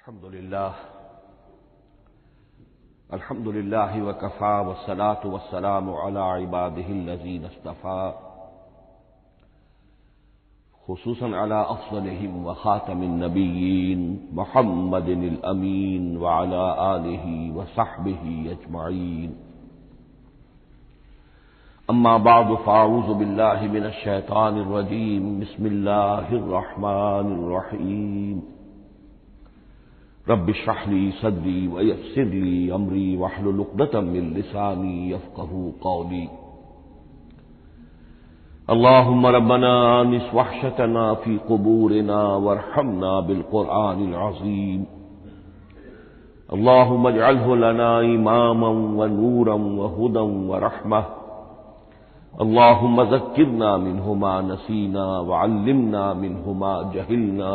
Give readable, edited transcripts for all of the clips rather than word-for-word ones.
الحمد لله وكفى والصلاة والسلام على عباده الذين اصطفى خصوصا على أفضلهم وخاتم النبيين محمد الأمين وعلى آله وصحبه أجمعين. أما بعد فأعوذ بالله من الشيطان الرجيم. بسم الله الرحمن الرحيم. رب اشرح لي صدري ويسر لي أمري واحلل عقدة من لساني يفقهوا قولي. اللهم ربنا آنس وحشتنا في قبورنا وارحمنا بالقرآن العظيم. اللهم اجعله لنا إماما ونورا وهدى ورحمة. اللهم ذكرنا منه ما نسينا وعلمنا منه ما جهلنا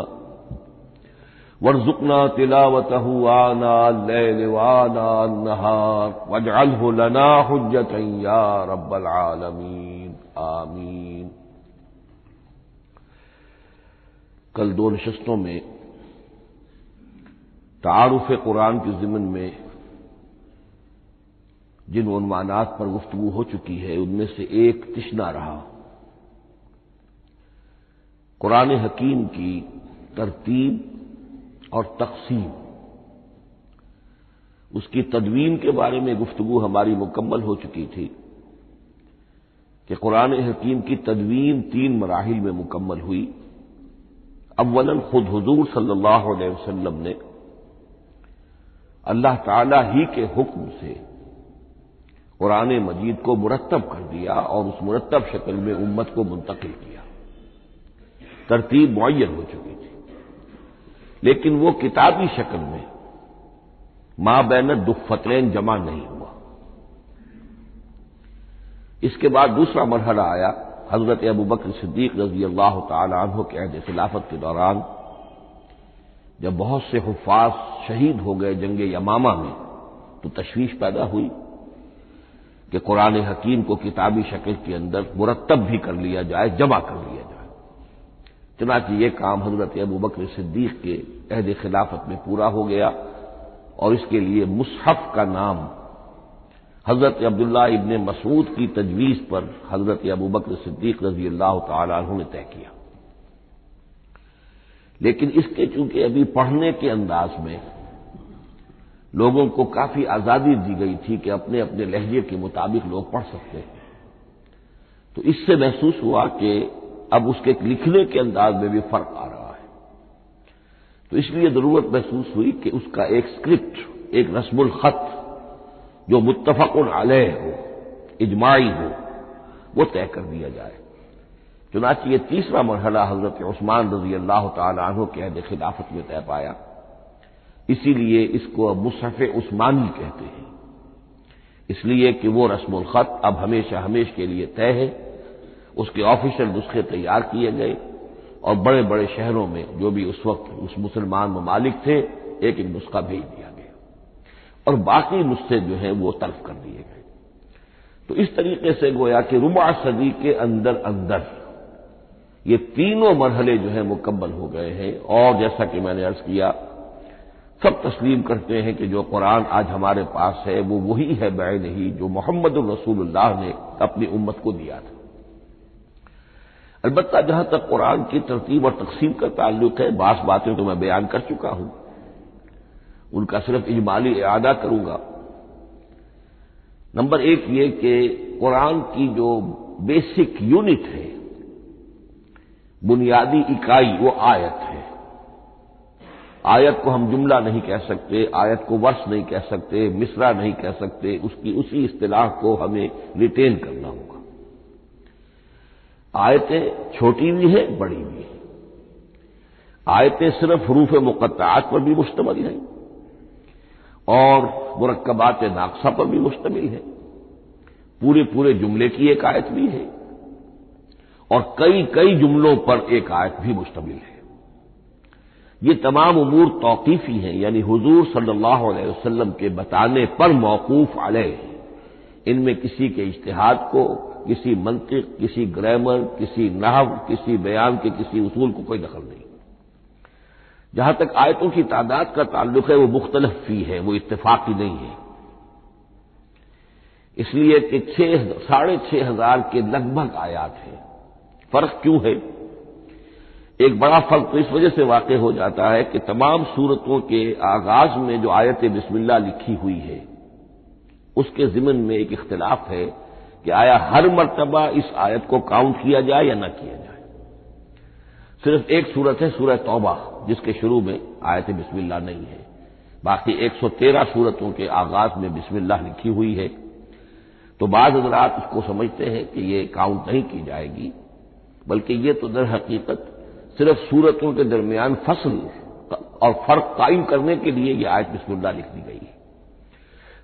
وارزقنا تلاوته آناء الليل وآناء النهار واجعله لنا حجة يا رب العالمين آمین. کل دو نشستوں میں تعارف قرآن کے ضمن میں جن عنوانات پر گفتگو ہو چکی ہے ان میں سے ایک تشنا رہا قرآن حکیم کی ترتیب اور تقسیم. اس کی تدوین کے بارے میں گفتگو ہماری مکمل ہو چکی تھی کہ قرآن حکیم کی تدوین 3 مراحل میں مکمل ہوئی. اولاً خود حضور صلی اللہ علیہ وسلم نے اللہ تعالی ہی کے حکم سے قرآن مجید کو مرتب کر دیا اور اس مرتب شکل میں امت کو منتقل کیا. ترتیب معین ہو چکی تھی لیکن وہ کتابی شکل میں ما بین الدفتین جمع نہیں ہوا. اس کے بعد دوسرا مرحلہ آیا حضرت ابوبکر صدیق رضی اللہ تعالی عنہ کے عہد خلافت کے دوران، جب بہت سے حفاظ شہید ہو گئے جنگ یمامہ میں تو تشویش پیدا ہوئی کہ قرآن حکیم کو کتابی شکل کے اندر مرتب بھی کر لیا جائے، جمع کر لیا جائے. چنانچہ یہ کام حضرت ابوبکر صدیق کے عہد خلافت میں پورا ہو گیا اور اس کے لیے مصحف کا نام حضرت عبداللہ ابن مسعود کی تجویز پر حضرت ابوبکر صدیق رضی اللہ تعالی عنہ نے طے کیا. لیکن اس کے چونکہ ابھی پڑھنے کے انداز میں لوگوں کو کافی آزادی دی گئی تھی کہ اپنے اپنے لہجے کے مطابق لوگ پڑھ سکتے ہیں، تو اس سے محسوس ہوا کہ اب اس کے لکھنے کے انداز میں بھی فرق آ رہا ہے. تو اس لیے ضرورت محسوس ہوئی کہ اس کا ایک اسکرپٹ، ایک رسم الخط جو متفق علیہ ہو، اجماعی ہو، وہ طے کر دیا جائے. چنانچہ یہ تیسرا مرحلہ حضرت عثمان رضی اللہ تعالی عنہ کے عہد خلافت میں طے پایا. اسی لیے اس کو اب مصحف عثمانی کہتے ہیں، اس لیے کہ وہ رسم الخط اب ہمیشہ کے لیے طے ہے. اس کے آفیشیل نسخے تیار کیے گئے اور بڑے بڑے شہروں میں جو بھی اس وقت اس مسلمان ممالک تھے ایک نسخہ بھیج دیا گیا اور باقی نسخے جو ہیں وہ تلف کر دیے گئے. تو اس طریقے سے گویا کہ ربع صدی کے اندر یہ تینوں مرحلے جو ہیں مکمل ہو گئے ہیں. اور جیسا کہ میں نے عرض کیا، سب تسلیم کرتے ہیں کہ جو قرآن آج ہمارے پاس ہے وہ وہی ہے بعینہ ہی جو محمد الرسول اللہ نے اپنی امت کو دیا تھا. البتہ جہاں تک قرآن کی ترتیب اور تقسیم کا تعلق ہے، بعض باتیں تو میں بیان کر چکا ہوں، ان کا صرف اجمالی اعادہ کروں گا. نمبر 1 یہ کہ قرآن کی جو بیسک یونٹ ہے، بنیادی اکائی، وہ آیت ہے. آیت کو ہم جملہ نہیں کہہ سکتے، آیت کو ورس نہیں کہہ سکتے، مصرع نہیں کہہ سکتے. اس کی اسی اصطلاح کو ہمیں ریٹین کرنا ہوگا. آیتیں چھوٹی بھی ہیں، بڑی بھی ہیں. آیتیں صرف حروف مقطعات پر بھی مشتمل ہیں اور مرکبات ناقصہ پر بھی مشتمل ہے. پورے جملے کی ایک آیت بھی ہے اور کئی جملوں پر ایک آیت بھی مشتمل ہے. یہ تمام امور توقیفی ہیں، یعنی حضور صلی اللہ علیہ وسلم کے بتانے پر موقوف علیہ. ان میں کسی کے اجتہاد کو، کسی منطق، کسی گرامر، کسی نحو، کسی بیان کے کسی اصول کو کوئی دخل نہیں. جہاں تک آیتوں کی تعداد کا تعلق ہے وہ مختلف فی ہے، وہ اتفاقی نہیں ہے، اس لیے کہ 6,500 کے لگ بھگ آیات ہیں۔ فرق کیوں ہے؟ ایک بڑا فرق تو اس وجہ سے واقع ہو جاتا ہے کہ تمام سورتوں کے آغاز میں جو آیت بسم اللہ لکھی ہوئی ہے اس کے ضمن میں ایک اختلاف ہے کہ آیا ہر مرتبہ اس آیت کو کاؤنٹ کیا جائے یا نہ کیا جائے۔ صرف ایک سورت ہے سورہ توبہ جس کے شروع میں آیت بسم اللہ نہیں ہے، باقی 113 سورتوں کے آغاز میں بسم اللہ لکھی ہوئی ہے۔ تو بعض حضرات اس کو سمجھتے ہیں کہ یہ کاؤنٹ نہیں کی جائے گی، بلکہ یہ تو در حقیقت صرف سورتوں کے درمیان فصل اور فرق قائم کرنے کے لیے یہ آیت بسم اللہ لکھ دی گئی ہے۔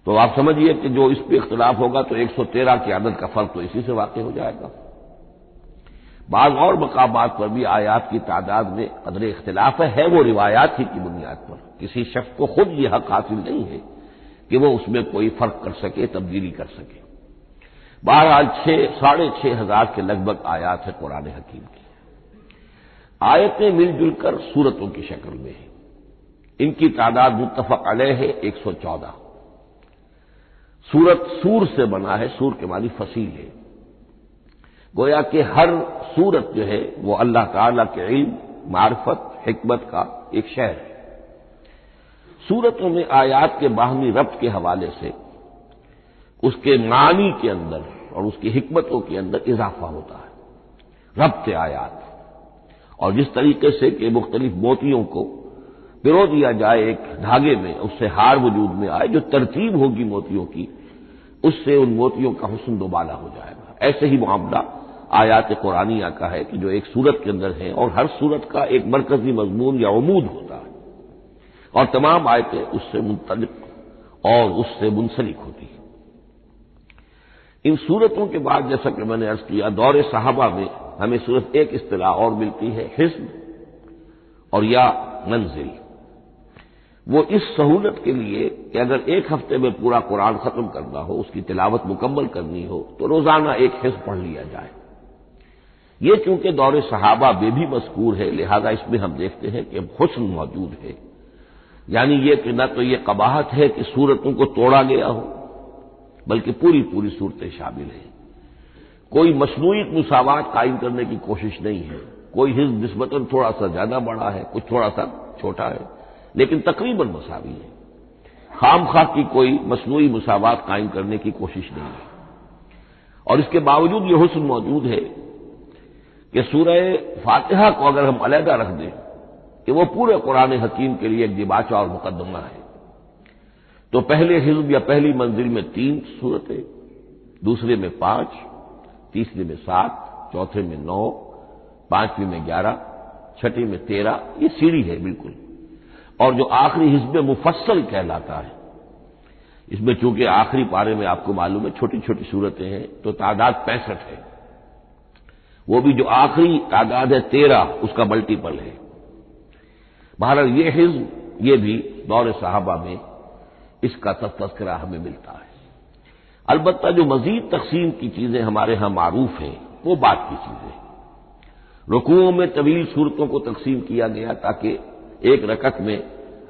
تو آپ سمجھیے کہ جو اس پہ اختلاف ہوگا تو 113 کی عدد کا فرق تو اسی سے واقع ہو جائے گا۔ بعض اور مقامات پر بھی آیات کی تعداد میں قدر اختلاف ہے وہ روایات ہی کی بنیاد پر، کسی شخص کو خود یہ حق حاصل نہیں ہے کہ وہ اس میں کوئی فرق کر سکے، تبدیلی کر سکے۔ بہرحال 6,500 کے لگ بھگ آیات ہے قرآن حکیم کی۔ آیتیں مل جل کر سورتوں کی شکل میں ہیں، ان کی تعداد متفق علیہ ہے 114۔ سورت سور سے بنا ہے، سور کے معنی فصیل ہے، گویا کہ ہر سورت جو ہے وہ اللہ تعالی کے علم، معرفت، حکمت کا ایک شہر ہے۔ سورتوں میں آیات کے باہمی ربط کے حوالے سے اس کے معنی کے اندر اور اس کی حکمتوں کے اندر اضافہ ہوتا ہے، ربط آیات، اور جس طریقے سے کہ مختلف موتیوں کو پرو دیا جائے ایک دھاگے میں، اس سے ہار وجود میں آئے، جو ترتیب ہوگی موتیوں کی اس سے ان موتیوں کا حسن دوبالا ہو جائے گا۔ ایسے ہی معاملہ آیات قرآنیہ کا ہے کہ جو ایک سورت کے اندر ہے اور ہر سورت کا ایک مرکزی مضمون یا عمود ہوتا ہے اور تمام آیتیں اس سے منطلق اور اس سے منسلک ہوتی ہیں۔ ان سورتوں کے بعد جیسا کہ میں نے عرض کیا دور صحابہ میں ہمیں صرف ایک اصطلاح اور ملتی ہے، حزب اور یا منزل۔ وہ اس سہولت کے لیے کہ اگر ایک ہفتے میں پورا قرآن ختم کرنا ہو، اس کی تلاوت مکمل کرنی ہو تو روزانہ ایک حزب پڑھ لیا جائے۔ یہ چونکہ دور صحابہ میں بھی مذکور ہے، لہذا اس میں ہم دیکھتے ہیں کہ حسن موجود ہے، یعنی یہ کہ نہ تو یہ قباحت ہے کہ سورتوں کو توڑا گیا ہو، بلکہ پوری صورتیں شامل ہیں۔ کوئی مصنوعی مساوات قائم کرنے کی کوشش نہیں ہے، کوئی حزب نسبتاً تھوڑا سا زیادہ بڑا ہے، کچھ تھوڑا سا چھوٹا ہے، لیکن تقریباً مساوی ہے۔ خام خواہ کی کوئی مصنوعی مساوات قائم کرنے کی کوشش نہیں ہے، اور اس کے باوجود یہ حسن موجود ہے کہ سورہ فاتحہ کو اگر ہم علیحدہ رکھ دیں کہ وہ پورے قرآن حکیم کے لیے ایک دباچہ اور مقدمہ ہے، تو پہلے حزب یا پہلی منزل میں 3 سورتیں، دوسرے میں 5، تیسرے میں 7، چوتھے میں 9، پانچویں میں 11، چھٹی میں 13، یہ سیڑھی ہے بالکل۔ اور جو آخری حزب مفصل کہلاتا ہے، اس میں چونکہ آخری پارے میں آپ کو معلوم ہے چھوٹی چھوٹی سورتیں ہیں تو تعداد 65 ہے، وہ بھی جو آخری تعداد ہے 13 اس کا ملٹیپل ہے۔ بہرحال یہ حزب یہ بھی دور صحابہ میں اس کا تذکرہ ہمیں ملتا ہے۔ البتہ جو مزید تقسیم کی چیزیں ہمارے ہاں معروف ہیں وہ بات کی چیزیں، رکوعوں میں طویل صورتوں کو تقسیم کیا گیا تاکہ ایک رکعت میں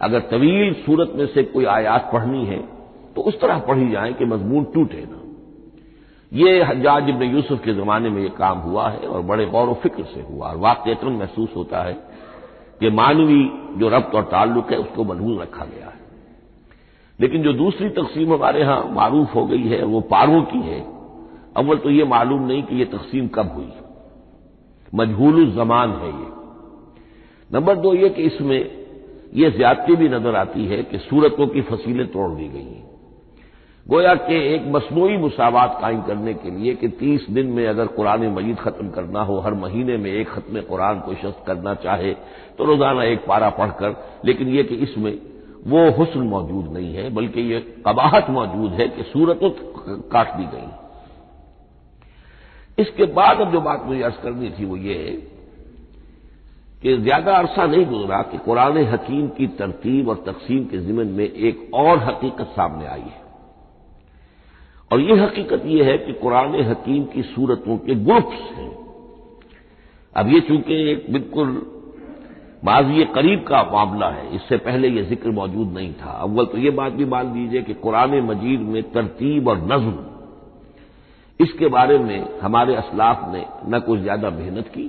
اگر طویل صورت میں سے کوئی آیات پڑھنی ہے تو اس طرح پڑھی جائیں کہ مضمون ٹوٹے نہ۔ یہ حجاج ابن یوسف کے زمانے میں یہ کام ہوا ہے اور بڑے غور و فکر سے ہوا، اور واقعتاً محسوس ہوتا ہے کہ معنوی جو ربط اور تعلق ہے اس کو ملحوظ رکھا گیا ہے۔ لیکن جو دوسری تقسیم ہمارے ہاں معروف ہو گئی ہے وہ پاروں کی ہے۔ اول تو یہ معلوم نہیں کہ یہ تقسیم کب ہوئی، مجہول الزمان ہے یہ۔ نمبر 2 یہ کہ اس میں یہ زیادتی بھی نظر آتی ہے کہ سورتوں کی فصیلیں توڑ دی گئی ہیں، گویا کہ ایک مصنوعی مساوات قائم کرنے کے لیے کہ 30 دن میں اگر قرآن مجید ختم کرنا ہو، ہر مہینے میں ایک ختم قرآن کوئی شخص کرنا چاہے تو روزانہ ایک پارہ پڑھ کر، لیکن یہ کہ اس میں وہ حسن موجود نہیں ہے بلکہ یہ قباحت موجود ہے کہ سورتوں کاٹ دی گئی۔ اس کے بعد اب جو بات مجھے عرض کرنی تھی وہ یہ ہے کہ زیادہ عرصہ نہیں گزرا کہ قرآن حکیم کی ترتیب اور تقسیم کے ضمن میں ایک اور حقیقت سامنے آئی ہے، اور یہ حقیقت یہ ہے کہ قرآن حکیم کی سورتوں کے گروپس ہیں۔ اب یہ چونکہ ایک بالکل ماضی قریب کا معاملہ ہے، اس سے پہلے یہ ذکر موجود نہیں تھا۔ اول تو یہ بات بھی مان لیجئے کہ قرآن مجید میں ترتیب اور نظم، اس کے بارے میں ہمارے اسلاف نے نہ کوئی زیادہ محنت کی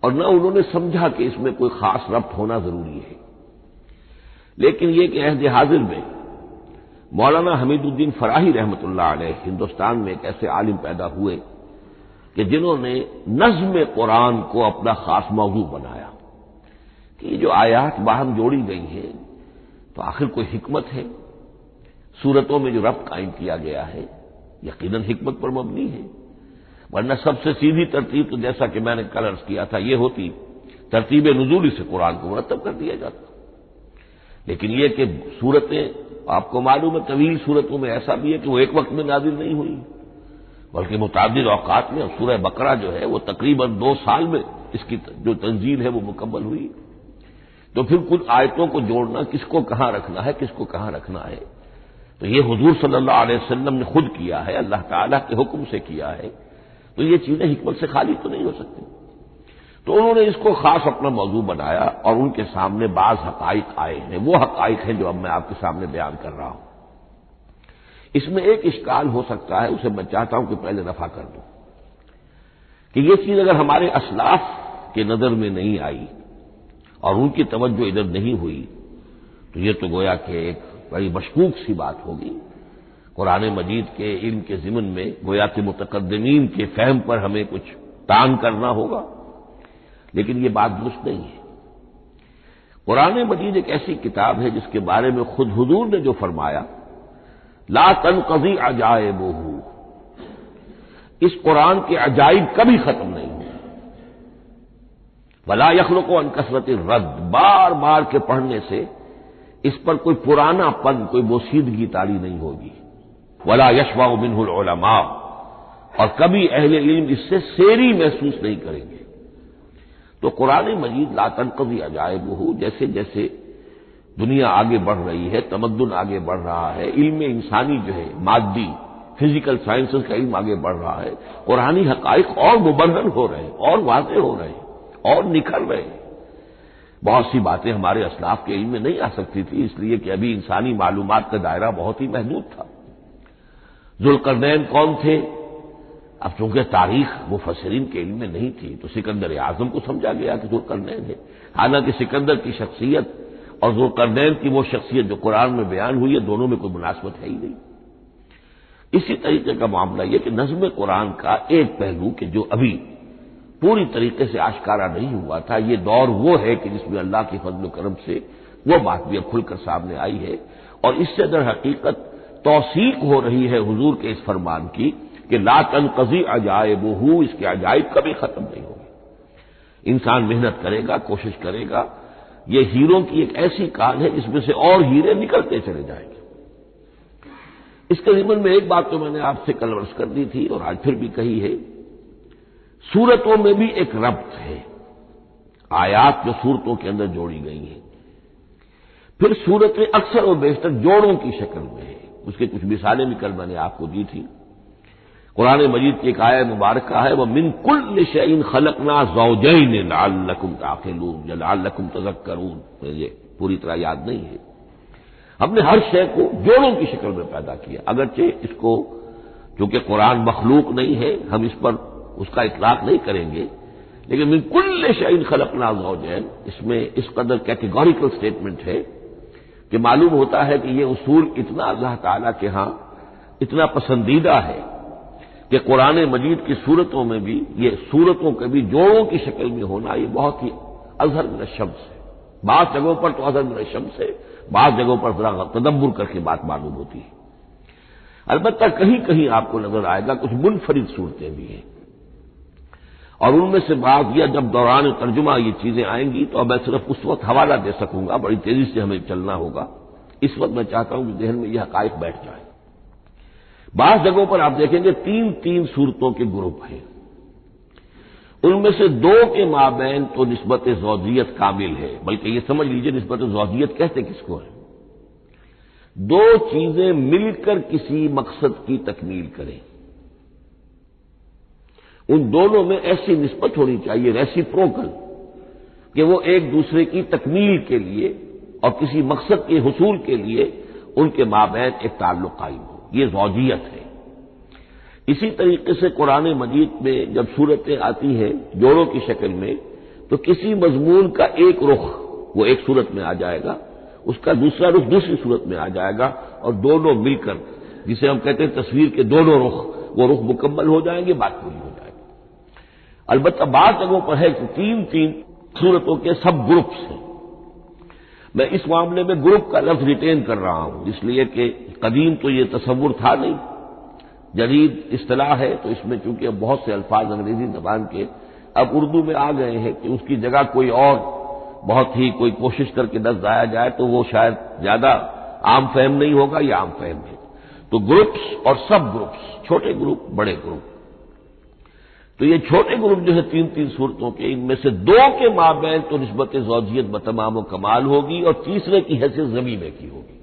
اور نہ انہوں نے سمجھا کہ اس میں کوئی خاص ربط ہونا ضروری ہے۔ لیکن یہ کہ عہد حاضر میں مولانا حمید الدین فراہی رحمۃ اللہ علیہ ہندوستان میں ایک ایسے عالم پیدا ہوئے کہ جنہوں نے نظم قرآن کو اپنا خاص موضوع بنایا کہ یہ جو آیات باہم جوڑی گئی ہیں تو آخر کوئی حکمت ہے، سورتوں میں جو ربط قائم کیا گیا ہے یقیناً حکمت پر مبنی ہے، ورنہ سب سے سیدھی ترتیب تو جیسا کہ میں نے کل عرض کیا تھا یہ ہوتی ترتیب نزولی سے قرآن کو مرتب کر دیا جاتا۔ لیکن یہ کہ سورتیں آپ کو معلوم ہے طویل سورتوں میں ایسا بھی ہے کہ وہ ایک وقت میں نازل نہیں ہوئی بلکہ متعدد اوقات میں، اور سورہ بقرہ جو ہے وہ تقریباً 2 سال میں اس کی جو تنزیل ہے وہ مکمل ہوئی۔ تو پھر کچھ آیتوں کو جوڑنا، کس کو کہاں رکھنا ہے، کس کو کہاں رکھنا ہے، تو یہ حضور صلی اللہ علیہ وسلم نے خود کیا ہے، اللہ تعالیٰ کے حکم سے کیا ہے، تو یہ چیزیں حکمت سے خالی تو نہیں ہو سکتی۔ تو انہوں نے اس کو خاص اپنا موضوع بنایا اور ان کے سامنے بعض حقائق آئے ہیں، وہ حقائق ہیں جو اب میں آپ کے سامنے بیان کر رہا ہوں۔ اس میں ایک اشکال ہو سکتا ہے، اسے میں چاہتا ہوں کہ پہلے رفع کر دوں کہ یہ چیز اگر ہمارے اسلاف کے نظر میں نہیں آئی اور ان کی توجہ ادھر نہیں ہوئی تو یہ تو گویا کہ ایک بڑی مشکوک سی بات ہوگی۔ قرآن مجید کے علم کے ضمن میں گویا کہ متقدمین کے فہم پر ہمیں کچھ تان کرنا ہوگا، لیکن یہ بات درست نہیں ہے۔ قرآن مجید ایک ایسی کتاب ہے جس کے بارے میں خود حضور نے جو فرمایا لا تنقضی عجائبہ، اس قرآن کے عجائب کبھی ختم نہیں ہوئے، ولا یخلق عن کثرت الرد، بار بار کے پڑھنے سے اس پر کوئی پرانا پن، کوئی بوسیدگی طاری نہیں ہوگی، ولا یشبع منہ العلماء، اور کبھی اہل علم اس سے سیری محسوس نہیں کریں گے۔ تو قرآن مجید لا تنقضی عجائبہ، جیسے جیسے دنیا آگے بڑھ رہی ہے، تمدن آگے بڑھ رہا ہے، علم انسانی جو ہے مادی فزیکل سائنسز کا علم آگے بڑھ رہا ہے، قرآنی حقائق اور مبرہن ہو رہے ہیں اور واضح ہو رہے ہیں اور نکھر رہے ہیں۔ بہت سی باتیں ہمارے اسلاف کے علم میں نہیں آ سکتی تھی، اس لیے کہ ابھی انسانی معلومات کا دائرہ بہت ہی محدود تھا۔ ذوالقرنین کون تھے؟ اب چونکہ تاریخ مفسرین کے علم میں نہیں تھی تو سکندر اعظم کو سمجھا گیا کہ ذوالقرنین ہے، حالانکہ سکندر کی شخصیت اور ذوالقرنین کی وہ شخصیت جو قرآن میں بیان ہوئی ہے دونوں میں کوئی مناسبت ہے ہی نہیں۔ اسی طریقے کا معاملہ یہ کہ نظم قرآن کا ایک پہلو کہ جو ابھی پوری طریقے سے آشکارا نہیں ہوا تھا، یہ دور وہ ہے کہ جس میں اللہ کی فضل و کرم سے وہ بات بھی اب کھل کر سامنے آئی ہے، اور اس سے در حقیقت توثیق ہو رہی ہے حضور کے اس فرمان کی کہ لا تنقضی عجائبہ، اس کے عجائب کبھی ختم نہیں ہوں گے۔ انسان محنت کرے گا، کوشش کرے گا، یہ ہیروں کی ایک ایسی کان ہے جس میں سے اور ہیرے نکلتے چلے جائیں گے۔ اس کے ضمن میں ایک بات تو میں نے آپ سے کل عرض کر دی تھی اور آج پھر بھی کہی ہے، سورتوں میں بھی ایک ربط ہے، آیات جو سورتوں کے اندر جوڑی گئی ہیں، پھر سورتیں اکثر و بیشتر جوڑوں کی شکل میں ہیں۔ اس کے کچھ مثالیں بھی کل میں نے آپ کو دی تھی۔ قرآن مجید کی ایک آیت مبارکہ ہے وَمِن كُلِّ شَيْءٍ خَلَقْنَا زَوْجَيْنِ لَعَلَّكُمْ تَعْقِلُونَ یا لَعَلَّكُمْ تَذَكَّرُونَ، مجھے پوری طرح یاد نہیں ہے۔ ہم نے ہر شے کو جوڑوں کی شکل میں پیدا کیا، اگرچہ اس کو چونکہ قرآن مخلوق نہیں ہے ہم اس پر اس کا اطلاق نہیں کریں گے، لیکن من کل شیء خلقنا زوجین اس میں اس قدر کیٹیگوریکل سٹیٹمنٹ ہے کہ معلوم ہوتا ہے کہ یہ اصول اتنا اللہ تعالیٰ کے ہاں اتنا پسندیدہ ہے کہ قرآن مجید کی صورتوں میں بھی یہ صورتوں کے بھی جوڑوں کی شکل میں ہونا یہ بہت ہی اظہر من الشمس ہے۔ بعض جگہوں پر تو اظہر من الشمس ہے، بعض جگہوں پر ذرا تدبر کر کے بات معلوم ہوتی ہے۔ البتہ کہیں کہیں آپ کو نظر آئے گا کچھ منفرد صورتیں بھی ہیں، اور ان میں سے بعض یا جب دوران ترجمہ یہ چیزیں آئیں گی تو اب میں صرف اس وقت حوالہ دے سکوں گا، بڑی تیزی سے ہمیں چلنا ہوگا۔ اس وقت میں چاہتا ہوں کہ ذہن میں یہ حقائق بیٹھ جائیں۔ بعض جگہوں پر آپ دیکھیں گے تین صورتوں کے گروپ ہیں، ان میں سے دو کے مابین تو نسبت زوجیت کامل ہے، بلکہ یہ سمجھ لیجئے نسبت زوجیت کہتے کس کو ہے؟ دو چیزیں مل کر کسی مقصد کی تکمیل کریں، ان دونوں میں ایسی نسبت ہونی چاہیے ریسیپروکل کہ وہ ایک دوسرے کی تکمیل کے لیے اور کسی مقصد کے حصول کے لیے ان کے مابین ایک تعلق قائم ہو، یہ زوجیت ہے۔ اسی طریقے سے قرآن مجید میں جب صورتیں آتی ہیں جوڑوں کی شکل میں، تو کسی مضمون کا ایک رخ وہ ایک صورت میں آ جائے گا، اس کا دوسرا رخ دوسری صورت میں آ جائے گا، اور دونوں مل کر، جسے ہم کہتے ہیں تصویر کے دونوں رخ، وہ رخ مکمل ہو جائیں گے، بات پوری ہو جائے گی۔ البتہ بعض جگہوں پر ہے کہ تین تین صورتوں کے سب گروپس ہیں۔ میں اس معاملے میں گروپ کا لفظ ریٹین کر رہا ہوں، اس لیے کہ قدیم تو یہ تصور تھا نہیں، جدید اصطلاح ہے، تو اس میں چونکہ اب بہت سے الفاظ انگریزی زبان کے اب اردو میں آ گئے ہیں کہ اس کی جگہ کوئی اور بہت ہی کوئی کوشش کر کے لفظ آیا جائے تو وہ شاید زیادہ عام فہم نہیں ہوگا، یا عام فہم ہے۔ تو گروپس اور سب گروپس، چھوٹے گروپ بڑے گروپ، تو یہ چھوٹے گروپ جو ہے تین تین صورتوں کے، ان میں سے دو کے مابین تو نسبت زوجیت بتمام و کمال ہوگی، اور تیسرے کی حیثیت ضمیمے کی ہوگی۔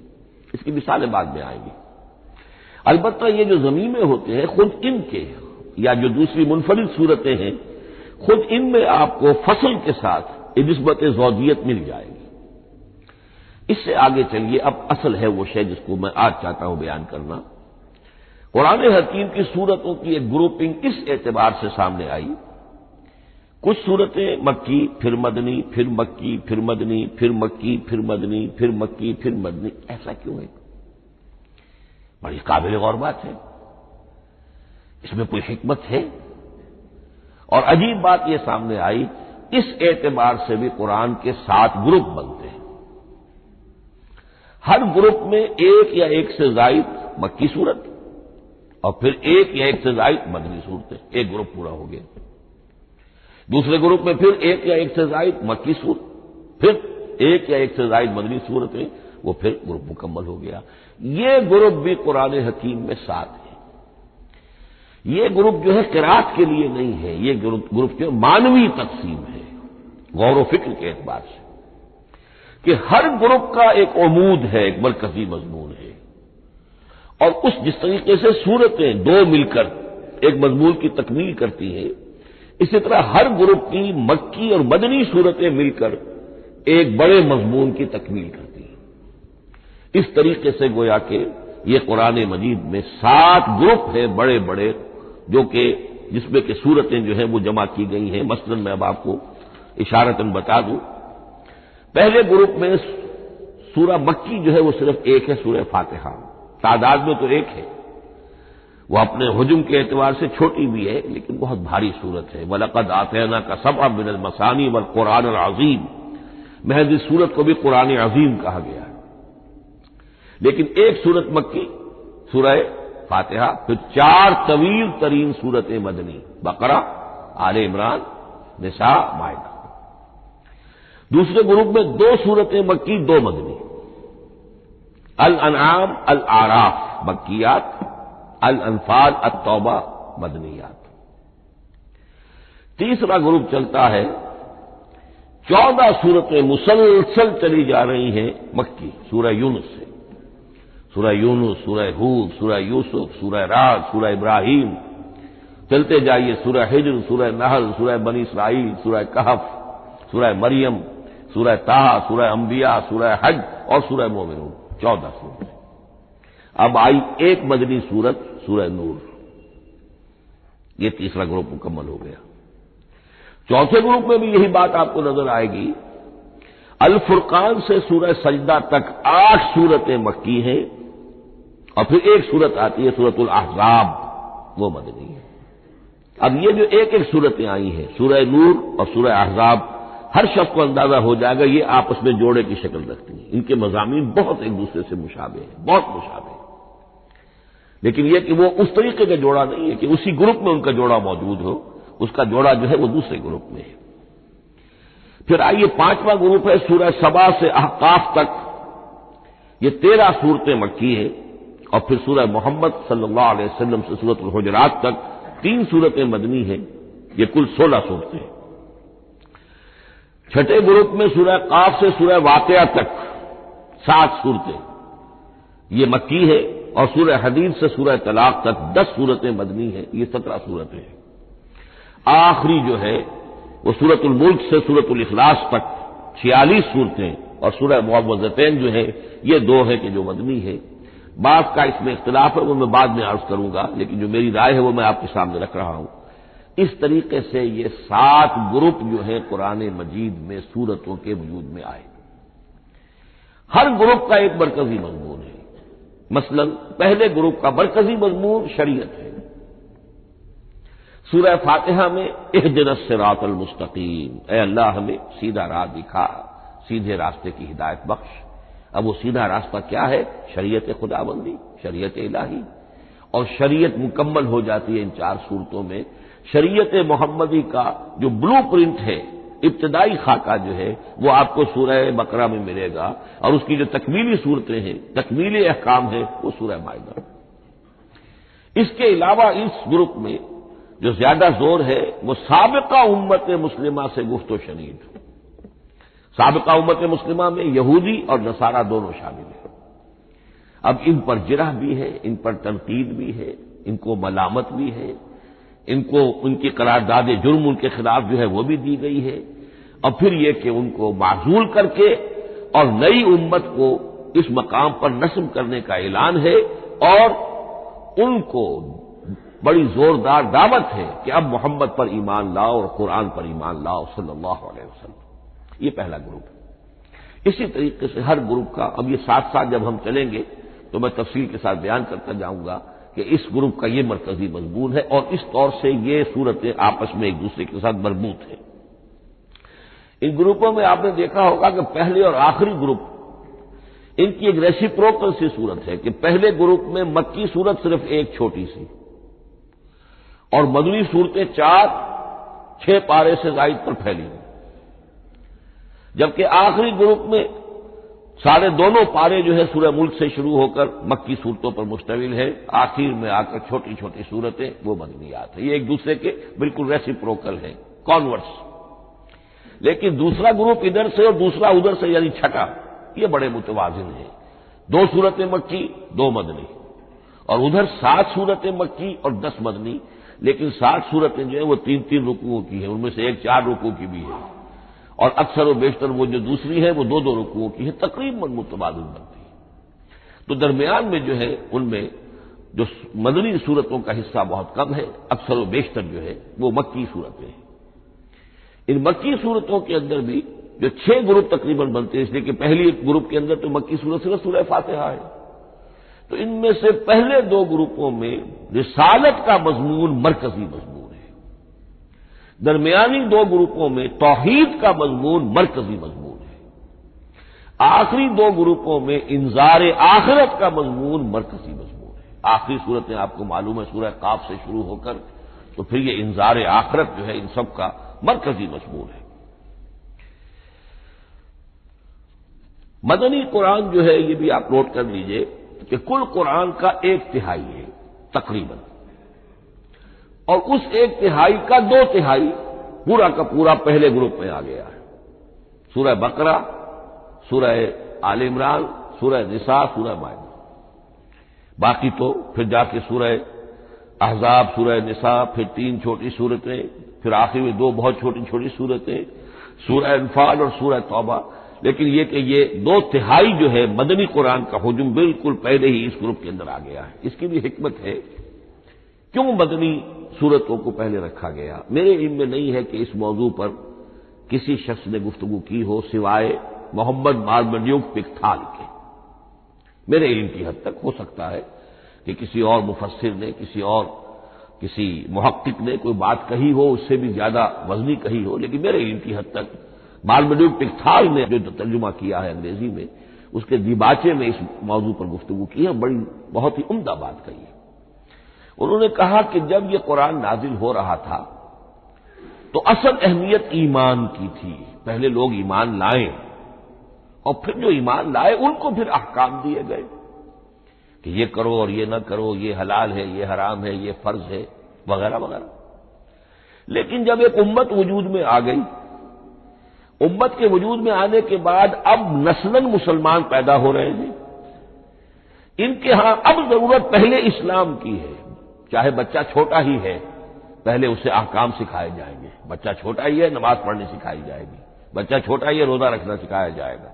اس کی مثالیں بعد میں آئیں گی۔ البتہ یہ جو ضمیمے ہوتے ہیں خود ان کے، یا جو دوسری منفرد صورتیں ہیں، خود ان میں آپ کو فصل کے ساتھ نسبت زوجیت مل جائے گی۔ اس سے آگے چلیے، اب اصل ہے وہ شے جس کو میں آج چاہتا ہوں بیان کرنا۔ قرآن حکیم کی صورتوں کی ایک گروپنگ اس اعتبار سے سامنے آئی، کچھ صورتیں مکی، پھر مدنی، پھر مکی، پھر مدنی، پھر مکی، پھر مدنی، پھر مکی، پھر مدنی۔ ایسا کیوں ہے؟ بڑی قابل غور بات ہے، اس میں کوئی حکمت ہے؟ اور عجیب بات یہ سامنے آئی، اس اعتبار سے بھی قرآن کے 7 گروپ بنتے ہیں، ہر گروپ میں ایک یا ایک سے زائد مکی صورت، اور پھر ایک یا ایک سے زائد مدنی صورتیں، ایک گروپ پورا ہو گیا۔ دوسرے گروپ میں پھر ایک یا ایک سے زائد مکی صورت، پھر ایک یا ایک سے زائد مدنی صورتیں، وہ پھر گروپ مکمل ہو گیا۔ یہ گروپ بھی قرآن حکیم میں 7 ہے۔ یہ گروپ جو ہے قرات کے لیے نہیں ہے، یہ گروپ جو مانوی تقسیم ہے، غور و فکر کے اعتبار سے، کہ ہر گروپ کا ایک عمود ہے، ایک مرکزی مضمون ہے، اور اس جس طریقے سے صورتیں دو مل کر ایک مضمون کی تکمیل کرتی ہیں، اسی طرح ہر گروپ کی مکی اور مدنی صورتیں مل کر ایک بڑے مضمون کی تکمیل کرتی ہیں۔ اس طریقے سے گویا کہ یہ قرآن مجید میں 7 گروپ ہیں بڑے بڑے، جو کہ جس میں کہ صورتیں جو ہیں وہ جمع کی گئی ہیں۔ مثلاً میں اب آپ کو اشارتاً بتا دوں، پہلے گروپ میں سورہ مکی جو ہے وہ صرف ایک ہے، سورہ فاتحہ، تعداد میں تو ایک ہے، وہ اپنے حجم کے اعتبار سے چھوٹی بھی ہے لیکن بہت بھاری صورت ہے۔ وَلَقَدْ آتَيْنَاكَ سَبْعًا مِّنَ الْمَثَانِي وَالْقُرْآنَ الْعَظِيمِ، محض اس صورت کو بھی قرآن عظیم کہا گیا ہے۔ لیکن ایک صورت مکی، سورہ فاتحہ، پھر 4 طویل ترین صورتیں مدنی، بقرہ، آل عمران، نساء، مائدہ۔ دوسرے گروپ میں 2 صورتیں مکی، 2 مدنی، الانعام، الاعراف مکیات، الانفال، التوبہ مدنیات۔ تیسرا گروپ چلتا ہے، 14 صورتیں مسلسل چلی جا رہی ہیں مکی، سورہ یونس سے، سورہ یونس، سورہ ہود، سورہ یوسف، سورہ رعد، سورہ ابراہیم، چلتے جائیے، سورہ حجر، سورہ نحل، سورہ بنی اسرائیل، سورہ کہف، سورہ مریم، سورہ طٰہٰ، سورہ انبیاء، سورہ حج اور سورہ مومنون، 14 صورتیں۔ اب آئی ایک مدنی صورت، سورہ نور، یہ تیسرا گروپ مکمل ہو گیا۔ چوتھے گروپ میں بھی یہی بات آپ کو نظر آئے گی، الفرقان سے سورہ سجدہ تک 8 صورتیں مکی ہیں، اور پھر ایک صورت آتی ہے سورۃ الاحزاب، وہ مدنی ہے۔ اب یہ جو ایک ایک صورتیں آئی ہیں، سورہ نور اور سورہ احزاب، ہر شخص کو اندازہ ہو جائے گا یہ آپس میں جوڑے کی شکل رکھتی ہیں، ان کے مضامین بہت ایک دوسرے سے مشابہ ہیں، بہت مشابہ ہیں، لیکن یہ کہ وہ اس طریقے کا جوڑا نہیں ہے کہ اسی گروپ میں ان کا جوڑا موجود ہو، اس کا جوڑا جو ہے وہ دوسرے گروپ میں ہے۔ پھر آئیے 5واں گروپ ہے، سورہ سبا سے احقاف تک، یہ 13 صورتیں مکی ہیں، اور پھر سورہ محمد صلی اللہ علیہ وسلم سے سورۃ الحجرات تک 3 صورتیں مدنی ہیں، یہ کل 16 صورتیں ہیں۔ چھٹے گروپ میں سورہ قاف سے سورہ واقعہ تک 7 صورتیں، یہ مکی ہے، اور سورہ حدید سے سورہ طلاق تک 10 صورتیں مدنی ہیں، یہ 17 صورتیں ہیں۔ آخری جو ہے وہ سورۃ الملک سے سورۃ الاخلاص تک 46 صورتیں، اور سورہ معوذتین جو ہے یہ 2 ہے کہ جو مدنی ہے۔ بعض کا اس میں اختلاف ہے، وہ میں بعد میں عرض کروں گا، لیکن جو میری رائے ہے وہ میں آپ کے سامنے رکھ رہا ہوں۔ اس طریقے سے یہ 7 گروپ جو ہے قرآن مجید میں سورتوں کے وجود میں آئے۔ ہر گروپ کا ایک مرکزی مضمون ہے۔ مثلا پہلے گروپ کا مرکزی مضمون شریعت ہے۔ سورہ فاتحہ میں اہدنا الصراط المستقیم، اے اللہ ہمیں سیدھا راہ دکھا، سیدھے راستے کی ہدایت بخش۔ اب وہ سیدھا راستہ کیا ہے؟ شریعت خداوندی، شریعت الہی، اور شریعت مکمل ہو جاتی ہے ان 4 صورتوں میں۔ شریعت محمدی کا جو بلو پرنٹ ہے، ابتدائی خاکہ جو ہے، وہ آپ کو سورہ بقرہ میں ملے گا، اور اس کی جو تکمیلی صورتیں ہیں، تکمیلی احکام ہیں، وہ سورہ مائدہ۔ اس کے علاوہ اس گروپ میں جو زیادہ زور ہے وہ سابقہ امت مسلمہ سے گفت و شنید۔ سابقہ امت مسلمہ میں یہودی اور نصارہ دونوں شامل ہیں۔ اب ان پر جرح بھی ہے، ان پر تنقید بھی ہے، ان کو ملامت بھی ہے، ان کو ان کی قرارداد جرم ان کے خلاف جو ہے وہ بھی دی گئی ہے، اور پھر یہ کہ ان کو معزول کر کے اور نئی امت کو اس مقام پر نصب کرنے کا اعلان ہے، اور ان کو بڑی زوردار دعوت ہے کہ اب محمد پر ایمان لاؤ اور قرآن پر ایمان لاؤ صلی اللہ علیہ وسلم۔ یہ پہلا گروپ ہے۔ اسی طریقے سے ہر گروپ کا، اب یہ ساتھ ساتھ جب ہم چلیں گے تو میں تفصیل کے ساتھ بیان کرتا جاؤں گا کہ اس گروپ کا یہ مرکزی مضمون ہے، اور اس طور سے یہ صورتیں آپس میں ایک دوسرے کے ساتھ مربوط ہیں۔ ان گروپوں میں آپ نے دیکھا ہوگا کہ پہلے اور آخری گروپ ان کی ایک ریسیپروکل سی صورت ہے کہ پہلے گروپ میں مکی صورت صرف ایک چھوٹی سی، اور مدنی صورتیں 4-6 پارے سے زائد پر پھیلی ہوئی، جبکہ آخری گروپ میں سارے دونوں پارے جو ہے سورہ ملک سے شروع ہو کر مکی صورتوں پر مشتمل ہے، آخر میں آ کر چھوٹی چھوٹی صورتیں وہ مدنیات ہیں۔ یہ ایک دوسرے کے بالکل ریسیپروکل ہیں، کانورس۔ لیکن دوسرا گروپ ادھر سے اور دوسرا ادھر سے، یعنی چھٹا، یہ بڑے متوازن ہیں۔ 2 صورتیں مکی، 2 مدنی، اور ادھر 7 صورتیں مکی اور 10 مدنی، لیکن 7 صورتیں جو ہیں وہ 3 رکوعوں کی ہیں، ان میں سے ایک 4 رکوع کی بھی ہے، اور اکثر و بیشتر وہ جو دوسری ہے وہ 2 رکوعوں کی ہے، تقریباً متبادل بنتی ہے۔ تو درمیان میں جو ہے ان میں جو مدنی صورتوں کا حصہ بہت کم ہے، اکثر و بیشتر جو ہے وہ مکی صورتیں ہیں۔ ان مکی صورتوں کے اندر بھی جو 6 گروپ تقریباً بنتے ہیں، اس لیے کہ پہلی گروپ کے اندر تو مکی صورت صرف سورہ فاتحہ ہے، تو ان میں سے پہلے 2 گروپوں میں رسالت کا مضمون مرکزی مضمون ہے، درمیانی 2 گروپوں میں توحید کا مضمون مرکزی مضمون ہے، آخری 2 گروپوں میں انذار آخرت کا مضمون مرکزی مضمون ہے۔ آخری صورتیں آپ کو معلوم ہے سورہ قاف سے شروع ہو کر، تو پھر یہ انذار آخرت جو ہے ان سب کا مرکزی مضمون ہے۔ مدنی قرآن جو ہے یہ بھی آپ نوٹ کر لیجئے کہ کل قرآن کا 1/3 ہے تقریباً، اور اس 1/3 کا 2/3 پورا کا پورا پہلے گروپ میں آ گیا ہے۔ سورہ بقرہ، سورہ آل عمران، سورہ نساء، سورہ مائدہ۔ باقی تو پھر جا کے سورہ احزاب، سورہ نساء، پھر 3 چھوٹی صورتیں، پھر آخر میں 2 بہت چھوٹی چھوٹی صورتیں، سورہ انفال اور سورہ توبہ۔ لیکن یہ کہ یہ 2/3 جو ہے مدنی قرآن کا حجم بالکل پہلے ہی اس گروپ کے اندر آ گیا ہے۔ اس کی بھی حکمت ہے، کیوں مدنی صورتوں کو پہلے رکھا گیا؟ میرے علم میں نہیں ہے کہ اس موضوع پر کسی شخص نے گفتگو کی ہو سوائے محمد مارمڈیوک پکتھال کے۔ میرے علم کی حد تک ہو سکتا ہے کہ کسی اور مفسر نے، کسی محقق نے کوئی بات کہی ہو، اس سے بھی زیادہ وزنی کہی ہو، لیکن میرے علم کی حد تک مارمڈیوک پکتھال نے جو ترجمہ کیا ہے انگریزی میں، اس کے دیباچے میں اس موضوع پر گفتگو کی ہے، بہت ہی عمدہ بات کہی ہے۔ انہوں نے کہا کہ جب یہ قرآن نازل ہو رہا تھا تو اصل اہمیت ایمان کی تھی، پہلے لوگ ایمان لائیں، اور پھر جو ایمان لائے ان کو پھر احکام دیے گئے کہ یہ کرو اور یہ نہ کرو، یہ حلال ہے، یہ حرام ہے، یہ فرض ہے، وغیرہ وغیرہ۔ لیکن جب ایک امت وجود میں آ گئی، امت کے وجود میں آنے کے بعد اب نسلاً مسلمان پیدا ہو رہے ہیں، ان کے ہاں اب ضرورت پہلے اسلام کی ہے، چاہے بچہ چھوٹا ہی ہے، پہلے اسے احکام سکھائے جائیں گے. بچہ چھوٹا ہی ہے، نماز پڑھنی سکھائی جائے گی. بچہ چھوٹا ہی ہے، روزہ رکھنا سکھایا جائے گا.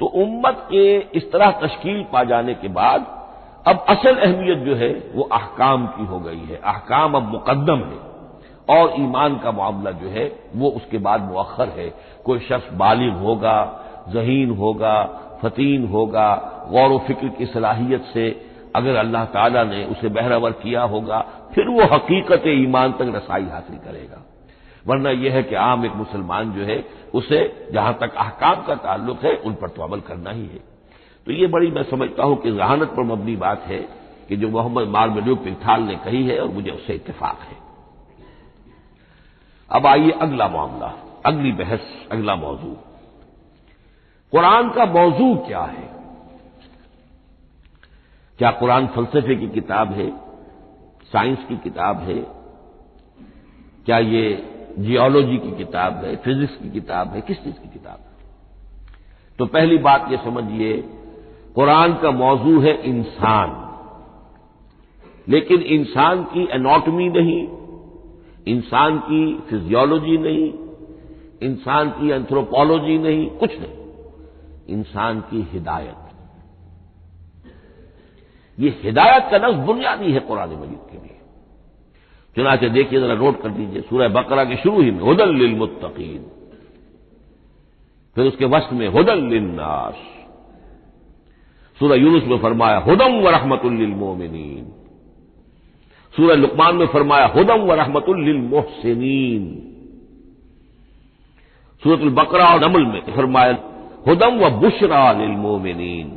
تو امت کے اس طرح تشکیل پا جانے کے بعد اب اصل اہمیت جو ہے وہ احکام کی ہو گئی ہے. احکام اب مقدم ہے اور ایمان کا معاملہ جو ہے وہ اس کے بعد مؤخر ہے. کوئی شخص بالغ ہوگا، ذہین ہوگا، فطین ہوگا، غور و فکر کی صلاحیت سے اگر اللہ تعالیٰ نے اسے بہرور کیا ہوگا پھر وہ حقیقت ایمان تک رسائی حاصل کرے گا. ورنہ یہ ہے کہ عام ایک مسلمان جو ہے اسے جہاں تک احکام کا تعلق ہے ان پر تو عمل کرنا ہی ہے. تو یہ بڑی میں سمجھتا ہوں کہ ذہانت پر مبنی بات ہے کہ جو محمد مارملیوک پنتھال نے کہی ہے اور مجھے اس سے اتفاق ہے. اب آئیے اگلا معاملہ، اگلی بحث، اگلا موضوع. قرآن کا موضوع کیا ہے؟ کیا قرآن فلسفے کی کتاب ہے، سائنس کی کتاب ہے؟ کیا یہ جیولوجی کی کتاب ہے، فزکس کی کتاب ہے، کس چیز کی کتاب ہے؟ تو پہلی بات یہ سمجھیے، قرآن کا موضوع ہے انسان، لیکن انسان کی اناٹمی نہیں، انسان کی فزیولوجی نہیں، انسان کی اینتھروپولوجی نہیں، کچھ نہیں، انسان کی ہدایت. یہ ہدایت کا لفظ بنیادی ہے قرآن مجید کے لیے. چنانچہ دیکھیے ذرا نوٹ کر دیجیے، سورہ بقرہ کے شروع ہی میں ہدی للمتقین، پھر اس کے وسط میں ہدی للناس. سورہ یونس میں فرمایا ہدی ورحمۃ للمؤمنین. سورہ لقمان میں فرمایا ہدی ورحمۃ للمحسنین. سورۃ البقرہ اور نمل میں فرمایا ہدی وبشریٰ للمؤمنین.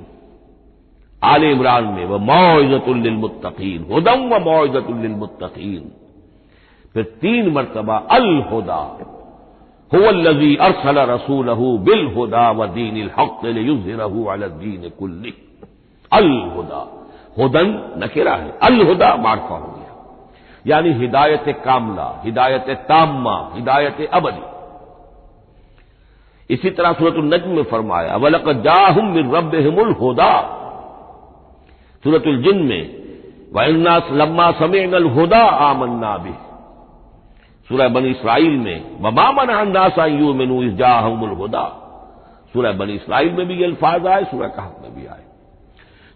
آل عمران میں وموعظۃ للمتقین، ہدی وموعظۃ للمتقین. پھر 3 مرتبہ الہدی هو الذی ارسل رسولہ بالہدی ودین الحق لیظہرہ علی الدین کلہ. الہدی، ہدن نکرہ ہے، الہدی معرفہ ہو گیا، یعنی ہدایت کاملہ، ہدایت تامہ، ہدایت ابدی. اسی طرح سورۃ النجم میں فرمایا وَلَقَدْ جَاءَهُم مِّن رَّبِّهِمُ الْهُدَىٰ. سورۃ الجن میں وَإِنَّا لَمَّا سَمِعْنَا الْهُدَىٰ آمَنَّا بِهِ. سورہ بنی اسرائیل میں وَمَا مَنَعَ النَّاسَ أَن يُؤْمِنُوا إِذْ جَاءَهُمُ الْهُدَىٰ. سورہ بنی اسرائیل میں بھی یہ الفاظ آئے، سورہ کہف میں بھی آئے.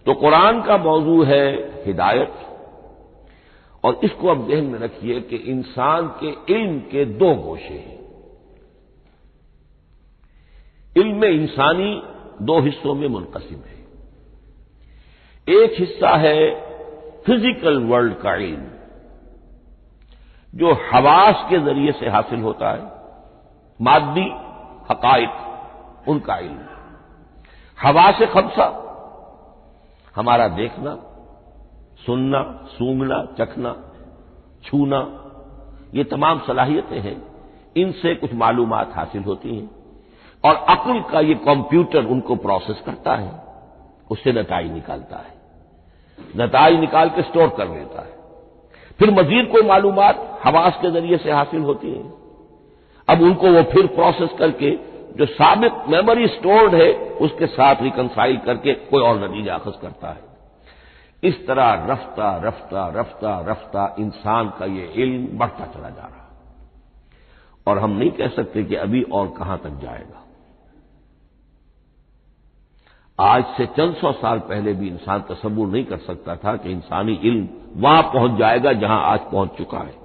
تو قرآن کا موضوع ہے ہدایت، اور اس کو اب ذہن میں رکھیے کہ انسان کے علم کے 2 گوشے ہیں. علم انسانی 2 حصوں میں منقسم ہے. ایک حصہ ہے فزیکل ورلڈ کا علم، جو حواس کے ذریعے سے حاصل ہوتا ہے، مادی حقائق ان کا علم. حواس 5 ہمارا دیکھنا، سننا، سونگنا، چکھنا، چھونا، یہ تمام صلاحیتیں ہیں. ان سے کچھ معلومات حاصل ہوتی ہیں اور عقل کا یہ کمپیوٹر ان کو پروسیس کرتا ہے، اس سے نتائج نکالتا ہے، نتائج نکال کے سٹور کر لیتا ہے. پھر مزید کوئی معلومات حواس کے ذریعے سے حاصل ہوتی ہیں، اب ان کو وہ پھر پروسیس کر کے جو سابق میموری سٹورڈ ہے اس کے ساتھ ریکنسائل کر کے کوئی اور نتیجہ اخذ کرتا ہے. اس طرح رفتہ رفتہ رفتہ رفتہ انسان کا یہ علم بڑھتا چلا جا رہا، اور ہم نہیں کہہ سکتے کہ ابھی اور کہاں تک جائے گا. آج سے چند 100 سال پہلے بھی انسان تصور نہیں کر سکتا تھا کہ انسانی علم وہاں پہنچ جائے گا جہاں آج پہنچ چکا ہے.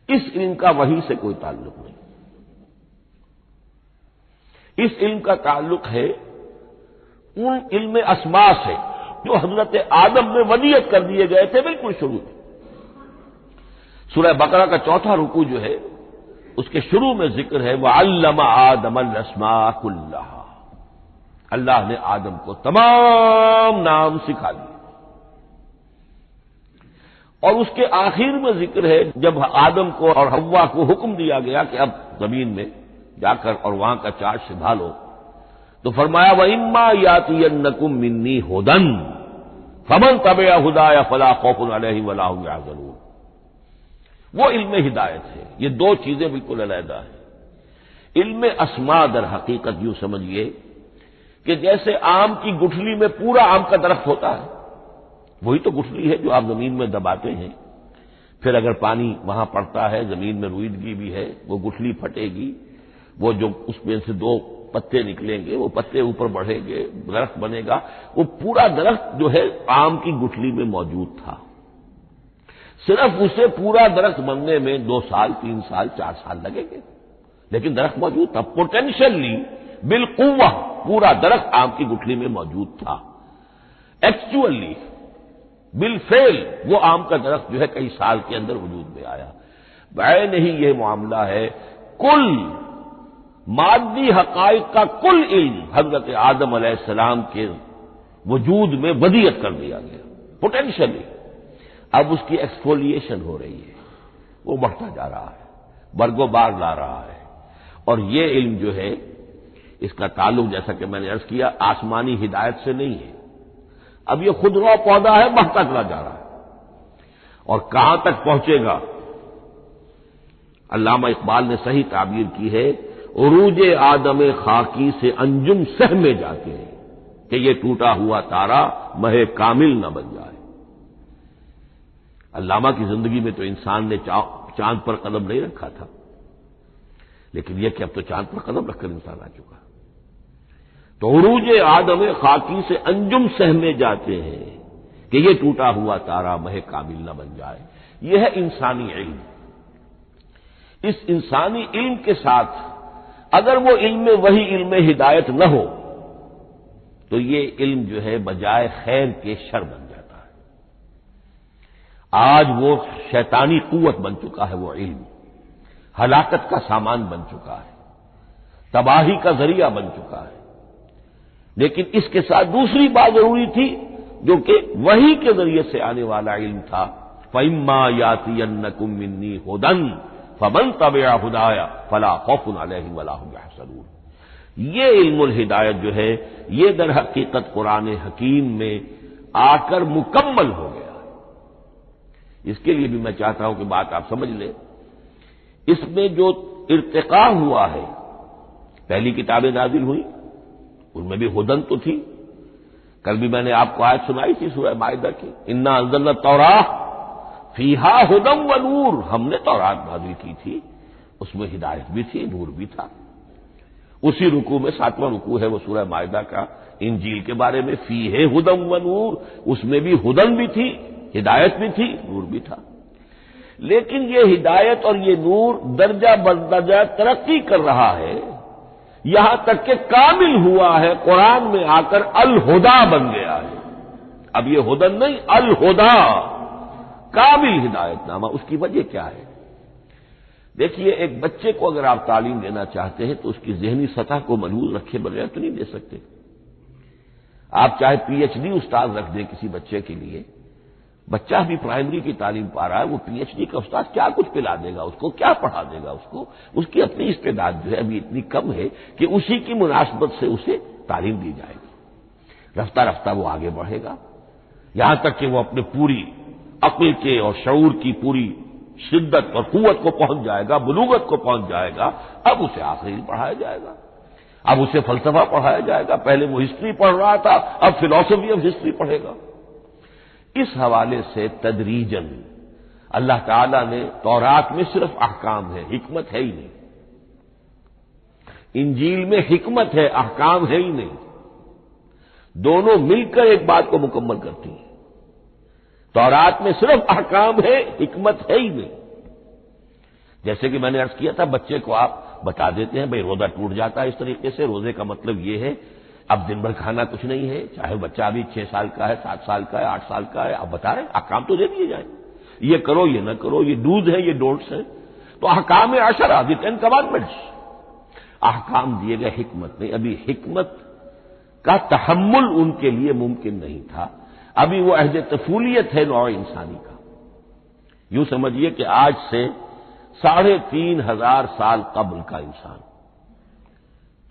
اس علم کا وحی سے کوئی تعلق نہیں، اس علم کا تعلق ہے ان علم اسماء سے جو حضرت آدم میں ودیعت کر دیے گئے تھے بالکل شروع میں. سورہ بقرہ کا 4تھا رکوع جو ہے اس کے شروع میں ذکر ہے وَعَلَّمَ آدَمَ الْأَسْمَاءَ كُلَّهَا. اللہ نے آدم کو تمام نام سکھا دیے. اور اس کے آخر میں ذکر ہے جب آدم کو اور حوا کو حکم دیا گیا کہ اب زمین میں جا کر اور وہاں کا چارج سنبھالو، تو فرمایا وَإِمَّا يَأْتِيَنَّكُم مِّنِّي هُدًى فَمَن تَبِعَ هُدَايَ فَلَا خَوْفٌ عَلَيْهِمْ وَلَا هُمْ يَحْزَنُونَ. وہ علم ہدایت ہے. یہ 2 چیزیں بالکل علیحدہ ہیں. علم اسماء در حقیقت یوں سمجھیے کہ جیسے آم کی گٹھلی میں پورا آم کا درخت ہوتا ہے، وہی تو گٹھلی ہے جو آپ زمین میں دباتے ہیں. پھر اگر پانی وہاں پڑتا ہے، زمین میں روئیدگی بھی ہے، وہ گٹھلی پھٹے گی، وہ جو اس میں سے دو پتے نکلیں گے، وہ پتے اوپر بڑھیں گے، درخت بنے گا۔ وہ پورا درخت جو ہے آم کی گٹھلی میں موجود تھا، صرف اسے پورا درخت بننے میں 2 سال 3 سال 4 سال لگیں گے، لیکن درخت موجود تھا، پوٹینشلی بالقوہ پورا درخت آم کی گٹھلی میں موجود تھا۔ ایکچولی بالفعل وہ آم کا درخت جو ہے کئی سال کے اندر وجود میں آیا۔ بعین ہی یہ معاملہ ہے، کل مادی حقائق کا کل علم حضرت آدم علیہ السلام کے وجود میں ودیعت کر دیا گیا پوٹینشلی۔ اب اس کی ایکسفولیشن ہو رہی ہے، وہ بڑھتا جا رہا ہے، برگ و بار لا رہا ہے، اور یہ علم جو ہے اس کا تعلق جیسا کہ میں نے عرض کیا آسمانی ہدایت سے نہیں ہے۔ اب یہ خود رو پودا ہے، بڑھتا چلا جا رہا ہے، اور کہاں تک پہنچے گا؟ علامہ اقبال نے صحیح تعبیر کی ہے، عروج آدم خاکی سے انجم سہ میں جاتے ہیں کہ یہ ٹوٹا ہوا تارا مہ کامل نہ بن جائے۔ علامہ کی زندگی میں تو انسان نے چاند پر قدم نہیں رکھا تھا، لیکن یہ کہ اب تو چاند پر قدم رکھ کر انسان آ چکا۔ تو عروج آدم خاکی سے انجم سہ میں جاتے ہیں کہ یہ ٹوٹا ہوا تارا مہ کامل نہ بن جائے۔ یہ ہے انسانی علم۔ اس انسانی علم کے ساتھ اگر وہ علم وہی علم ہدایت نہ ہو تو یہ علم جو ہے بجائے خیر کے شر بن جاتا ہے۔ آج وہ شیطانی قوت بن چکا ہے، وہ علم ہلاکت کا سامان بن چکا ہے، تباہی کا ذریعہ بن چکا ہے۔ لیکن اس کے ساتھ دوسری بات ضروری تھی جو کہ وحی کے ذریعے سے آنے والا علم تھا، فَإِمَّا يَأْتِيَنَّكُم مِّنِّي هُدًى فَمَن تَبِعَ هُدَايَ فَلَا خَوْفٌ عَلَيْهِمْ وَلَا هُمْ يَحْزَنُونَ۔ یہ علم الہدایت جو ہے یہ در حقیقت قرآن حکیم میں آ کر مکمل ہو گیا ہے۔ اس کے لیے بھی میں چاہتا ہوں کہ بات آپ سمجھ لیں، اس میں جو ارتقاء ہوا ہے، پہلی کتابیں نازل ہوئی ان میں بھی ہدن تو تھی، کل بھی میں نے آپ کو آیت سنائی تھی سورہ مائدہ کی، انا انزلنا التوراۃ فیہا ھدی و نور، ہم نے تورات نازل کی تھی، اس میں ہدایت بھی تھی، نور بھی تھا۔ اسی رکوع میں 7واں رکوع ہے وہ سورہ مائدہ کا، انجیل کے بارے میں، فیہ ھدی و نور، اس میں بھی ہدن بھی تھی، ہدایت بھی تھی، نور بھی تھا۔ لیکن یہ ہدایت اور یہ نور درجہ بدرجہ ترقی کر رہا ہے، یہاں تک کہ کامل ہوا ہے، قرآن میں آ کر الہدا بن گیا ہے۔ اب یہ ہدن نہیں، الہدا، کامل ہدایت نامہ۔ اس کی وجہ کیا ہے؟ دیکھیے، ایک بچے کو اگر آپ تعلیم دینا چاہتے ہیں تو اس کی ذہنی سطح کو ملحوظ رکھے بغیر تو نہیں دے سکتے۔ آپ چاہے پی ایچ ڈی استاد رکھ دیں کسی بچے کے لیے، بچہ بھی پرائمری کی تعلیم پا رہا ہے، وہ پی ایچ ڈی کا استاد کیا کچھ پلا دے گا اس کو، کیا پڑھا دے گا اس کو؟ اس کی اپنی استعداد جو ہے ابھی اتنی کم ہے کہ اسی کی مناسبت سے اسے تعلیم دی جائے گی، رفتہ رفتہ وہ آگے بڑھے گا، یہاں تک کہ وہ اپنے پوری عقل کے اور شعور کی پوری شدت اور قوت کو پہنچ جائے گا، بلوغت کو پہنچ جائے گا۔ اب اسے آخری پڑھایا جائے گا، اب اسے فلسفہ پڑھایا جائے گا، پہلے وہ ہسٹری پڑھ رہا تھا، اب فلسفی آف ہسٹری پڑھے گا۔ اس حوالے سے تدریجاً اللہ تعالی نے تورات میں صرف احکام ہے، حکمت ہے ہی نہیں، انجیل میں حکمت ہے، احکام ہے ہی نہیں، دونوں مل کر ایک بات کو مکمل کرتی ہیں۔ تورات میں صرف احکام ہے، حکمت ہے ہی نہیں۔ جیسے کہ میں نے عرض کیا تھا، بچے کو آپ بتا دیتے ہیں بھئی روزہ ٹوٹ جاتا ہے اس طریقے سے، روزے کا مطلب یہ ہے اب دن بھر کھانا کچھ نہیں ہے، چاہے بچہ ابھی 6 سال کا ہے، 7 سال کا ہے، 8 سال کا ہے، آپ بتا رہے ہیں احکام تو دے دیے جائیں، یہ کرو یہ نہ کرو، یہ ڈوز ہے یہ ڈونٹس ہیں، تو احکام عشرہ، دی 10 کمانڈمنٹس، احکام دیے گئے، حکمت نہیں۔ ابھی حکمت کا تحمل ان کے لیے ممکن نہیں تھا، ابھی وہ عہد طفولیت ہے نوع انسانی کا۔ یوں سمجھیے کہ آج سے 3500 سال قبل کا انسان،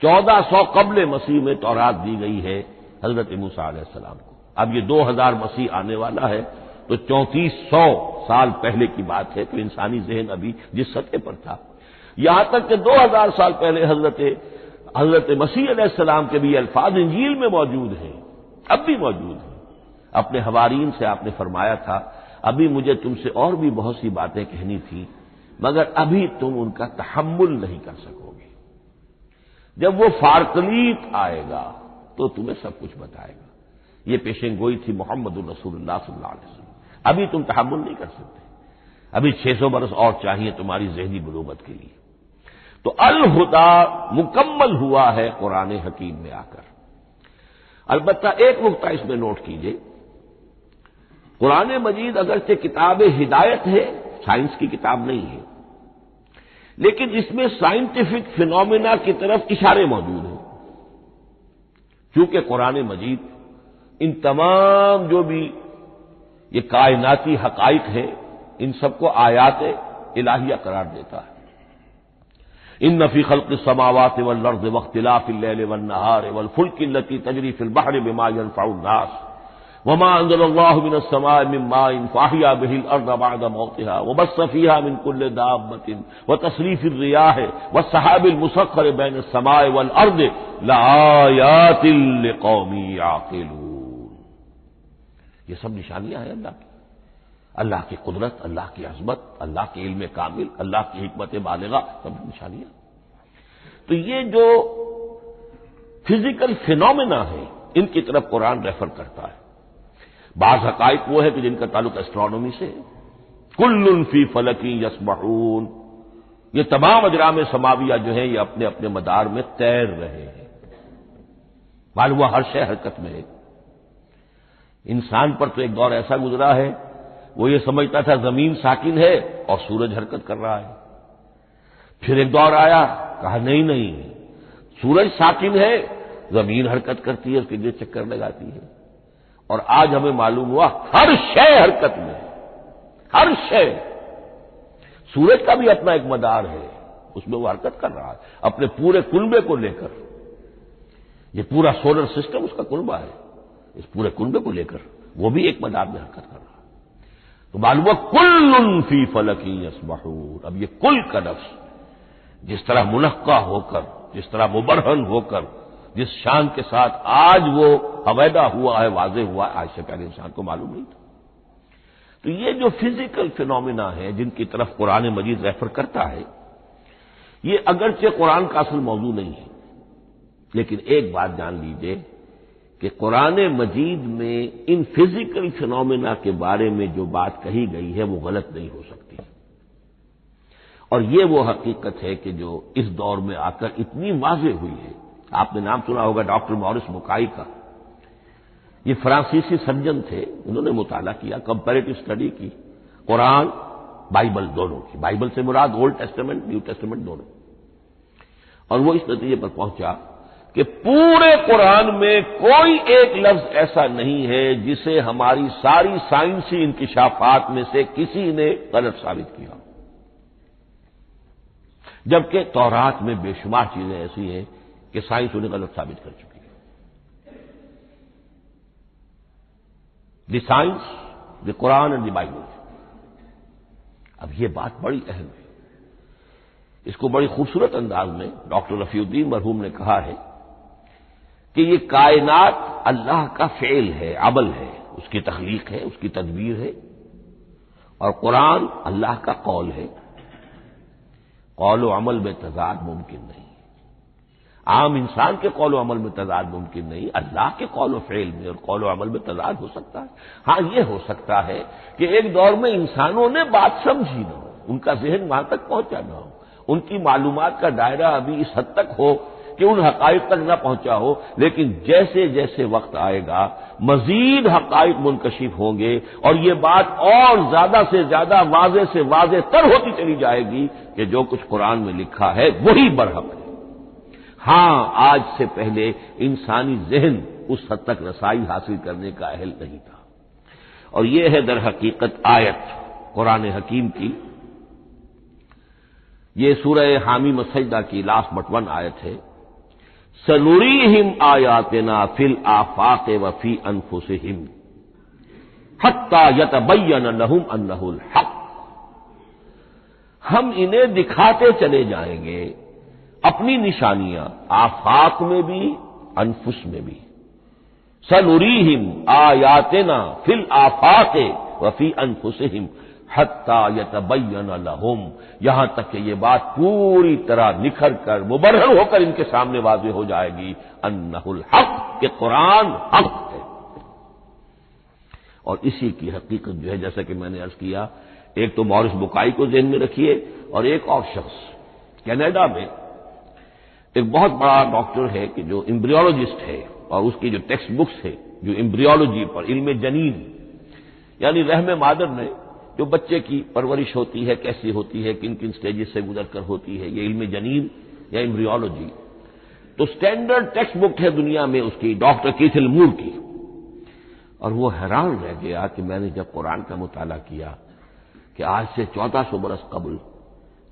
1400 قبل مسیح میں تورات دی گئی ہے حضرت موسیٰ علیہ السلام کو۔ اب یہ 2000 مسیح آنے والا ہے تو 3400 سال پہلے کی بات ہے، تو انسانی ذہن ابھی جس سطح پر تھا، یہاں تک کہ 2000 سال پہلے حضرت مسیح علیہ السلام کے بھی الفاظ انجیل میں موجود ہیں، اب بھی موجود ہیں۔ اپنے حوارین سے آپ نے فرمایا تھا ابھی مجھے تم سے اور بھی بہت سی باتیں کہنی تھی مگر ابھی تم ان کا تحمل نہیں کر سکو گے، جب وہ فارقلیت آئے گا تو تمہیں سب کچھ بتائے گا۔ یہ پیشن گوئی تھی محمد الرسول اللہ صلی اللہ علیہ وسلم۔ ابھی تم تحمل نہیں کر سکتے، ابھی 600 برس اور چاہیے تمہاری ذہنی بلوغت کے لیے۔ تو الہدیٰ مکمل ہوا ہے قرآن حکیم میں آ کر۔ البتہ ایک نقطہ اس میں نوٹ کیجئے، قرآن مجید اگرچہ کتاب ہدایت ہے، سائنس کی کتاب نہیں ہے، لیکن اس میں سائنٹیفک فینومینا کی طرف اشارے موجود ہیں، کیونکہ قرآن مجید ان تمام جو بھی یہ کائناتی حقائق ہیں ان سب کو آیات الہیہ قرار دیتا ہے۔ ان فی خلق السماوات والارض واختلاف اللیل والنہار والفلک التی تجری فی البحر بما ينفع الناس وما انزل اللہ من السماء من ماء فاحیا به الارض بعد موتها وبث فيها من كل دابة وتصریف الرياح والسحاب المسخر بين السماء والارض لآیات لقوم یعقلون۔ یہ سب نشانیاں ہیں اللہ کی قدرت، اللہ کی عظمت، اللہ کے علم کامل، اللہ کی حکمت بالغہ، سب نشانیاں۔ تو یہ جو فزیکل فینومینا ہے ان کی طرف قرآن ریفر کرتا ہے۔ بعض حقائق وہ ہے کہ جن کا تعلق ایسٹرونومی سے ہے، کل فی فلک یسبحون، یہ تمام اجرام سماویہ جو ہیں یہ اپنے اپنے مدار میں تیر رہے ہیں، معلوم ہوا ہر شے حرکت میں ہے۔ انسان پر تو ایک دور ایسا گزرا ہے وہ یہ سمجھتا تھا زمین ساکن ہے اور سورج حرکت کر رہا ہے، پھر ایک دور آیا کہا نہیں سورج ساکن ہے، زمین حرکت کرتی ہے، اس کے لیے چکر لگاتی ہے، اور آج ہمیں معلوم ہوا ہر شے حرکت میں ہے، ہر شے۔ سورج کا بھی اپنا ایک مدار ہے، اس میں وہ حرکت کر رہا ہے اپنے پورے کنبے کو لے کر، یہ پورا سولر سسٹم اس کا کنبہ ہے، اس پورے کنبے کو لے کر وہ بھی ایک مدار میں حرکت کر رہا ہے۔ تو معلوم ہوا کل فی فلک یسبحون۔ اب یہ کل کا لفظ جس طرح منقع ہو کر، جس طرح مبرہن ہو کر، جس شان کے ساتھ آج وہ عویدہ ہوا ہے، واضح ہوا ہے، آج سے پہلے انسان کو معلوم نہیں تھا۔ تو یہ جو فزیکل فینومینا ہے جن کی طرف قرآن مجید ریفر کرتا ہے، یہ اگرچہ قرآن کا اصل موضوع نہیں ہے، لیکن ایک بات جان لیجئے کہ قرآن مجید میں ان فزیکل فینومینا کے بارے میں جو بات کہی گئی ہے وہ غلط نہیں ہو سکتی، اور یہ وہ حقیقت ہے کہ جو اس دور میں آ کر اتنی واضح ہوئی ہے۔ آپ نے نام سنا ہوگا ڈاکٹر مورس بکائی کا، یہ فرانسیسی سرجن تھے، انہوں نے مطالعہ کیا، کمپیریٹو اسٹڈی کی قرآن بائبل دونوں کی، بائبل سے مراد اولڈ ٹیسٹمنٹ نیو ٹیسٹمنٹ دونوں، اور وہ اس نتیجے پر پہنچا کہ پورے قرآن میں کوئی ایک لفظ ایسا نہیں ہے جسے ہماری ساری سائنسی انکشافات میں سے کسی نے غلط ثابت کیا، جبکہ تورات میں بے شمار چیزیں ایسی ہیں کہ سائنس انہیں غلط ثابت کر چکی ہے۔ The science, the Quran and the Bible. اب یہ بات بڑی اہم ہے، اس کو بڑی خوبصورت انداز میں ڈاکٹر رفیع الدین مرحوم نے کہا ہے کہ یہ کائنات اللہ کا فعل ہے، عمل ہے، اس کی تخلیق ہے، اس کی تدبیر ہے، اور قرآن اللہ کا قول ہے۔ قول و عمل میں تضاد ممکن نہیں، عام انسان کے قول و عمل میں تضاد ممکن نہیں، اللہ کے قول و فعل میں اور قول و عمل میں تضاد ہو سکتا ہے۔ ہاں یہ ہو سکتا ہے کہ ایک دور میں انسانوں نے بات سمجھی نہ ہو، ان کا ذہن وہاں تک پہنچا نہ ہو، ان کی معلومات کا دائرہ ابھی اس حد تک ہو کہ ان حقائق تک نہ پہنچا ہو، لیکن جیسے جیسے وقت آئے گا مزید حقائق منکشف ہوں گے اور یہ بات اور زیادہ سے زیادہ واضح سے واضح تر ہوتی چلی جائے گی کہ جو کچھ قرآن میں لکھا ہے وہی برحق ہے۔ ہاں آج سے پہلے انسانی ذہن اس حد تک رسائی حاصل کرنے کا اہل نہیں تھا، اور یہ ہے در حقیقت آیت قرآن حکیم کی۔ یہ سورہ حامیم السجدہ کی لاسٹ بٹ 1 آیت ہے، سنریہم آیاتنا فی الآفاق وفی انفسہم حتی یتبین لہم انہ الحق۔ ہم انہیں دکھاتے چلے جائیں گے اپنی نشانیاں، آفاق میں بھی انفس میں بھی۔ سنریہم آیاتنا فی الآفاق وفی انفسہم حتی یتبین لہم، یہاں تک کہ یہ بات پوری طرح نکھر کر مبرہن ہو کر ان کے سامنے واضح ہو جائے گی انہ الحق، کہ قرآن حق ہے۔ اور اسی کی حقیقت جو ہے، جیسا کہ میں نے عرض کیا، ایک تو مورس بکائی کو ذہن میں رکھیے، اور ایک اور شخص کینیڈا میں ایک بہت بڑا ڈاکٹر ہے کہ جو امبریولوجسٹ ہے، اور اس کی جو ٹیکسٹ بکس ہے جو امبریولوجی پر، علم جنین، یعنی رحم مادر میں جو بچے کی پرورش ہوتی ہے، کیسی ہوتی ہے، کن کن سٹیجز سے گزر کر ہوتی ہے، یہ علم جنین یا امبریولوجی، تو سٹینڈرڈ ٹیکسٹ بک ہے دنیا میں اس کی، ڈاکٹر کیتھل مور کی۔ اور وہ حیران رہ گیا کہ میں نے جب قرآن کا مطالعہ کیا کہ آج سے 1400 برس قبل،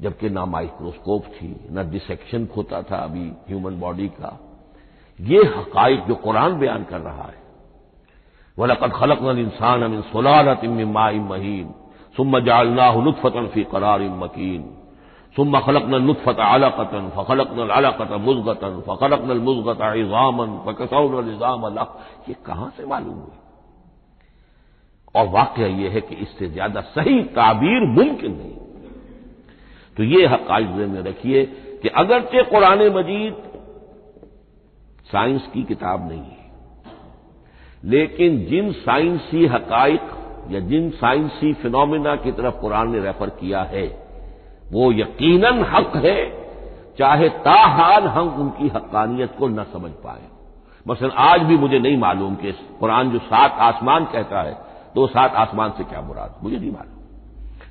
جبکہ نہ مائکروسکوپ تھی، نہ ڈسیکشن ہوتا تھا ابھی ہیومن باڈی کا، یہ حقائق جو قرآن بیان کر رہا ہے، وَلَقَدْ خَلَقْنَا الْإِنسَانَ مِنْ صُلَالَةٍ مِّن مَّاءٍ مَّهِينٍ ثُمَّ جَعَلْنَاهُ نُطْفَةً فِي قَرَارٍ مَّكِينٍ ثُمَّ خَلَقْنَا النُّطْفَةَ عَلَقَةً فَخَلَقْنَا الْعَلَقَةَ مُضْغَةً فَخَلَقْنَا الْمُضْغَةَ عِظَامًا فَكَسَوْنَا الْعِظَامَ لَحْمًا، یہ کہاں سے معلوم ہوئی؟ اور واقعہ یہ ہے کہ اس سے زیادہ صحیح تعبیر ممکن نہیں۔ تو یہ حقائق ذہن میں رکھیے کہ اگرچہ قرآن مجید سائنس کی کتاب نہیں ہے، لیکن جن سائنسی حقائق یا جن سائنسی فینومینا کی طرف قرآن نے ریفر کیا ہے وہ یقیناً حق ہے، چاہے تاحال ہم ان کی حقانیت کو نہ سمجھ پائیں۔ مثلا آج بھی مجھے نہیں معلوم کہ قرآن جو 7 آسمان کہتا ہے تو 7 آسمان سے کیا مراد، مجھے نہیں معلوم،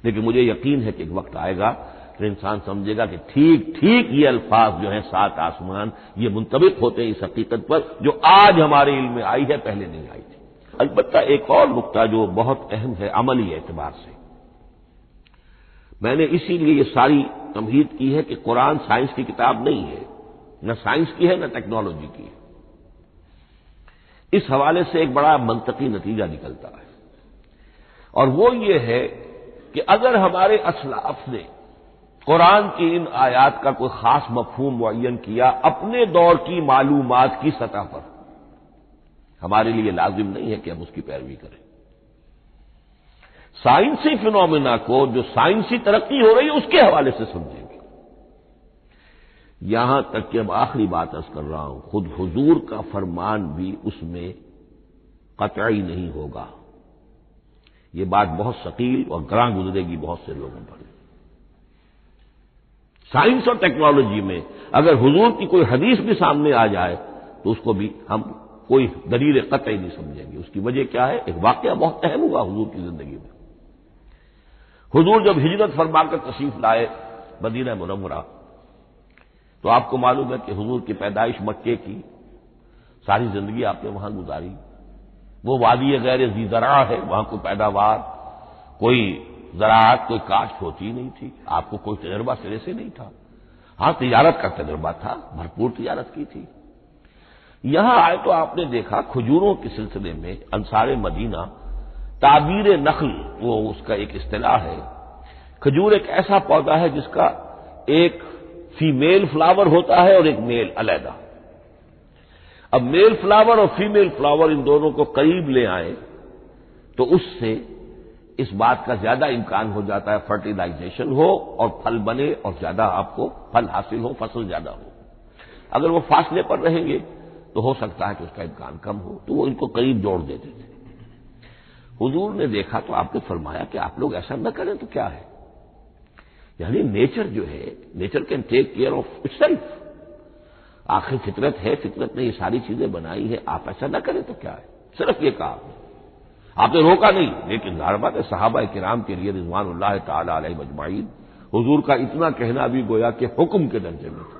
لیکن مجھے یقین ہے کہ ایک وقت آئے گا کہ انسان سمجھے گا کہ ٹھیک ٹھیک یہ الفاظ جو ہیں 7 آسمان، یہ منطبق ہوتے ہیں اس حقیقت پر جو آج ہمارے علم میں آئی ہے، پہلے نہیں آئی تھی۔ البتہ ایک اور نقطہ جو بہت اہم ہے عملی اعتبار سے، میں نے اسی لیے یہ ساری تمہید کی ہے کہ قرآن سائنس کی کتاب نہیں ہے، نہ سائنس کی ہے نہ ٹیکنالوجی کی ہے۔ اس حوالے سے ایک بڑا منطقی نتیجہ نکلتا ہے، اور وہ یہ ہے کہ اگر ہمارے اسلاف نے قرآن کی ان آیات کا کوئی خاص مفہوم معین کیا اپنے دور کی معلومات کی سطح پر، ہمارے لیے لازم نہیں ہے کہ ہم اس کی پیروی کریں۔ سائنسی فینومینا کو جو سائنسی ترقی ہو رہی ہے اس کے حوالے سے سمجھیں گے۔ یہاں تک کہ اب آخری بات عرض کر رہا ہوں، خود حضور کا فرمان بھی اس میں قطعی نہیں ہوگا۔ یہ بات بہت ثقیل اور گراں گزرے گی بہت سے لوگوں پر۔ سائنس اور ٹیکنالوجی میں اگر حضور کی کوئی حدیث بھی سامنے آ جائے تو اس کو بھی ہم کوئی دلیل قطعی نہیں سمجھیں گے۔ اس کی وجہ کیا ہے؟ ایک واقعہ بہت اہم ہوا حضور کی زندگی میں۔ حضور جب ہجرت فرما کر تشریف لائے مدینہ منورہ، تو آپ کو معلوم ہے کہ حضور کی پیدائش مکے کی، ساری زندگی آپ نے وہاں گزاری۔ وہ وادی غیر ذی زرع ہے، وہاں کوئی پیداوار، کوئی زراعت، کوئی کاشت ہوتی نہیں تھی، آپ کو کوئی تجربہ سرے سے نہیں تھا۔ ہاں تجارت کا تجربہ تھا، بھرپور تجارت کی تھی۔ یہاں آئے تو آپ نے دیکھا کھجوروں کے سلسلے میں انصار مدینہ تعبیر نخل، وہ اس کا ایک اصطلاح ہے۔ کھجور ایک ایسا پودا ہے جس کا ایک فیمیل فلاور ہوتا ہے اور ایک میل علیحدہ۔ اب میل فلاور اور فیمیل فلاور ان دونوں کو قریب لے آئیں تو اس سے اس بات کا زیادہ امکان ہو جاتا ہے فرٹیلائزیشن ہو اور پھل بنے اور زیادہ آپ کو پھل حاصل ہو، فصل زیادہ ہو۔ اگر وہ فاصلے پر رہیں گے تو ہو سکتا ہے کہ اس کا امکان کم ہو، تو وہ ان کو قریب جوڑ دیتے تھے۔ حضور نے دیکھا تو آپ نے فرمایا کہ آپ لوگ ایسا نہ کریں تو کیا ہے، یعنی نیچر جو ہے، nature can take care of it self, آخر فطرت ہے، فطرت نے یہ ساری چیزیں بنائی ہے، آپ ایسا نہ کریں تو کیا ہے۔ صرف یہ کہا آپ نے روکا نہیں، لیکن ظاہر بات ہے صحابہ کرام کے لیے رضوان اللہ تعالی علیہ مجمعین حضور کا اتنا کہنا بھی گویا کہ حکم کے درجے میں تھا۔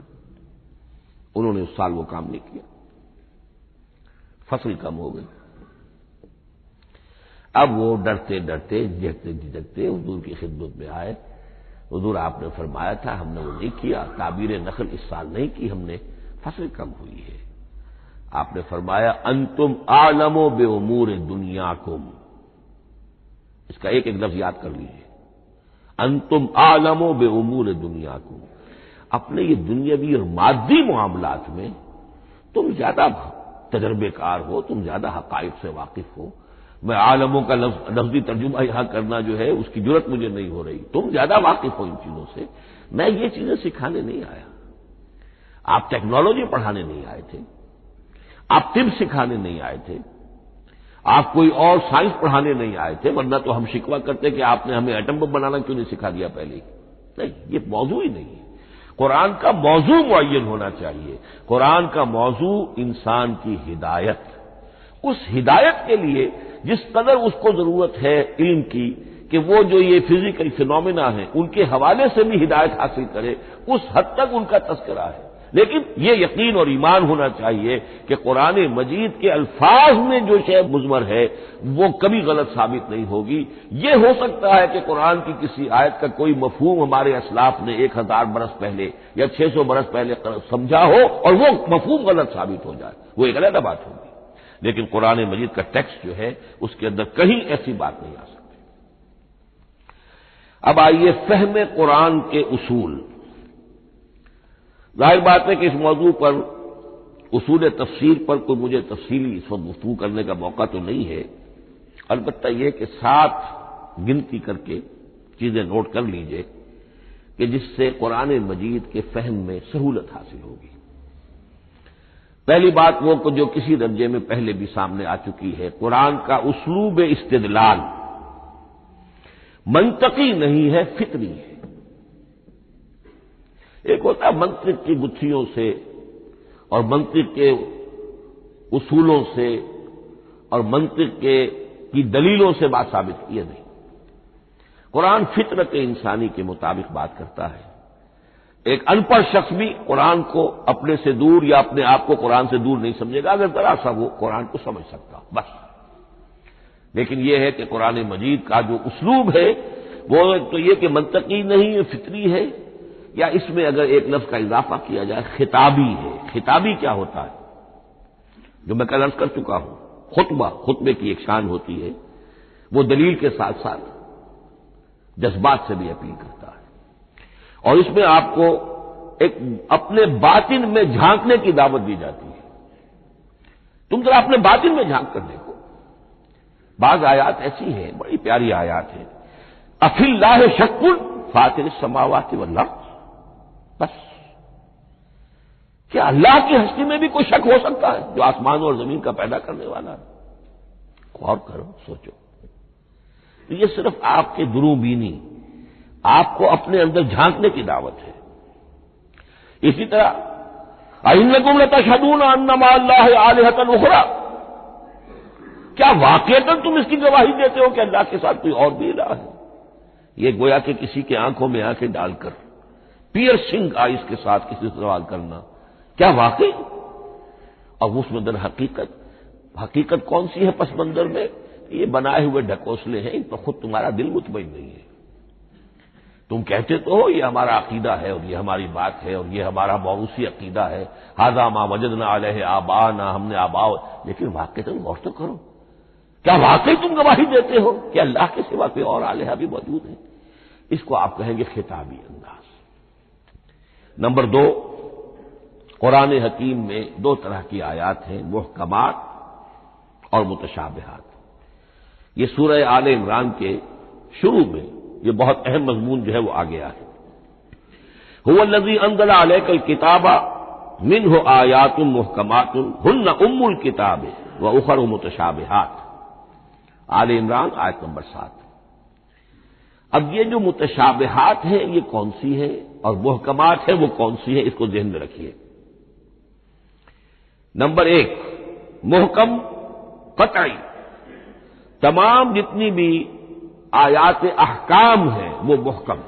انہوں نے اس سال وہ کام نہیں کیا، فصل کم ہو گئی۔ اب وہ ڈرتے ڈرتے جھجکتے جھجکتے حضور کی خدمت میں آئے۔ حضور آپ نے فرمایا تھا ہم نے وہ نہیں کیا، تعبیر نخل اس سال نہیں کی ہم نے، فصل کم ہوئی ہے۔ آپ نے فرمایا انتم اعلم بامور دنیاکم، اس کا ایک ایک لفظ یاد کر لیجیے، انتم اعلم بامور دنیاکم، اپنے یہ دنیاوی اور مادی معاملات میں تم زیادہ تجربے کار ہو، تم زیادہ حقائق سے واقف ہو، میں عالموں کا لفظی ترجمہ یہاں کرنا جو ہے اس کی جرت مجھے نہیں ہو رہی، تم زیادہ واقف ہو ان چیزوں سے، میں یہ چیزیں سکھانے نہیں آیا، آپ ٹیکنالوجی پڑھانے نہیں آئے تھے، آپ طب سکھانے نہیں آئے تھے، آپ کوئی اور سائنس پڑھانے نہیں آئے تھے، ورنہ تو ہم شکوہ کرتے کہ آپ نے ہمیں ایٹم بم بنانا کیوں نہیں سکھا دیا پہلے ہی؟ نہیں، یہ موضوع ہی نہیں ہے، قرآن کا موضوع معین ہونا چاہیے، قرآن کا موضوع انسان کی ہدایت، اس ہدایت کے لیے جس قدر اس کو ضرورت ہے علم کی کہ وہ جو یہ فزیکل فینومینا ہیں ان کے حوالے سے بھی ہدایت حاصل کرے، اس حد تک ان کا تذکرہ ہے، لیکن یہ یقین اور ایمان ہونا چاہیے کہ قرآن مجید کے الفاظ میں جو شے مضمر ہے وہ کبھی غلط ثابت نہیں ہوگی۔ یہ ہو سکتا ہے کہ قرآن کی کسی آیت کا کوئی مفہوم ہمارے اسلاف نے 1000 برس پہلے یا 600 برس پہلے سمجھا ہو اور وہ مفہوم غلط ثابت ہو جائے، وہ ایک علیحدہ بات ہوگی، لیکن قرآن مجید کا ٹیکسٹ جو ہے اس کے اندر کہیں ایسی بات نہیں آ سکتی۔ اب آئیے فہم قرآن کے اصول۔ ظاہر بات ہے کہ اس موضوع پر اصول تفسیر پر کوئی مجھے تفصیلی اس وقت گفتگو کرنے کا موقع تو نہیں ہے، البتہ یہ کہ 7 گنتی کر کے چیزیں نوٹ کر لیجئے کہ جس سے قرآن مجید کے فہم میں سہولت حاصل ہوگی۔ پہلی بات وہ جو کسی درجے میں پہلے بھی سامنے آ چکی ہے، قرآن کا اسلوب استدلال منطقی نہیں ہے، فطری ہے۔ ایک ہوتا ہے منطق کی گتھیوں سے اور منطق کے اصولوں سے اور منطق کی دلیلوں سے بات ثابت کی نہیں، قرآن فطرت انسانی کے مطابق بات کرتا ہے۔ ایک ان پڑھ شخص بھی قرآن کو اپنے سے دور یا اپنے آپ کو قرآن سے دور نہیں سمجھے گا اگر ذرا سا وہ قرآن کو سمجھ سکتا بس۔ لیکن یہ ہے کہ قرآن مجید کا جو اسلوب ہے وہ تو یہ کہ منطقی نہیں ہے، فطری ہے، یا اس میں اگر ایک لفظ کا اضافہ کیا جائے خطابی ہے۔ خطابی کیا ہوتا ہے؟ جو میں کل عرض کر چکا ہوں، خطبے کی ایک شان ہوتی ہے، وہ دلیل کے ساتھ ساتھ جذبات سے بھی اپیل کرتا ہے، اور اس میں آپ کو ایک اپنے باطن میں جھانکنے کی دعوت دی جاتی ہے۔ تم ذرا اپنے باطن میں جھانک کر دیکھو۔ بعض آیات ایسی ہیں، بڑی پیاری آیات ہیں، افی اللہ شک فاطر السماوات والارض، بس کیا اللہ کی ہستی میں بھی کوئی شک ہو سکتا ہے جو آسمان اور زمین کا پیدا کرنے والا ہے؟ غور کرو، سوچو۔ یہ صرف آپ کے درو بینی، آپ کو اپنے اندر جھانکنے کی دعوت ہے۔ اسی طرح اَإِنَّكُمْ لَتَشْهَدُونَ أَنَّ مَعَ اللَّهِ آلِهَةً أُخْرَىٰ، کیا واقعتاً تم اس کی گواہی دیتے ہو کہ اللہ کے ساتھ کوئی اور بھی الہ ہے؟ یہ گویا کہ کسی کے آنکھوں میں آنکھیں ڈال کر پیئرسنگ آئیز کے ساتھ کسی سے سوال کرنا، کیا واقعی؟ اور اس میں در حقیقت کون سی ہے پس منظر میں؟ یہ بنائے ہوئے ڈھکوسلے ہیں، ان پر خود تمہارا دل مطمئن نہیں ہے۔ تم کہتے تو ہو یہ ہمارا عقیدہ ہے اور یہ ہماری بات ہے اور یہ ہمارا موروثی عقیدہ ہے، ھذا ما وجدنا علیہ آباءنا، ہم نے آباء، لیکن واقعتاً غور تو کرو، کیا واقعی تم گواہی دیتے ہو کہ اللہ کے سوا کوئی اور الہ بھی موجود ہے؟ اس کو آپ کہیں گے خطابی انداز۔ نمبر 2، قرآن حکیم میں 2 طرح کی آیات ہیں، محکمات اور متشابہات۔ یہ سورہ آل عمران کے شروع میں یہ بہت اہم مضمون جو ہے وہ آ گیا ہے۔ هو الذی انزل علیک الکتاب منہ آیات محکمات ہن ام الکتاب واخر متشابہات، آل عمران آیت نمبر 7۔ اب یہ جو متشابہات ہیں یہ کون سی ہے اور محکمات ہیں وہ کون سی ہے، اس کو ذہن میں رکھیے۔ نمبر 1، محکم قطعی، تمام جتنی بھی آیات احکام ہیں وہ محکم،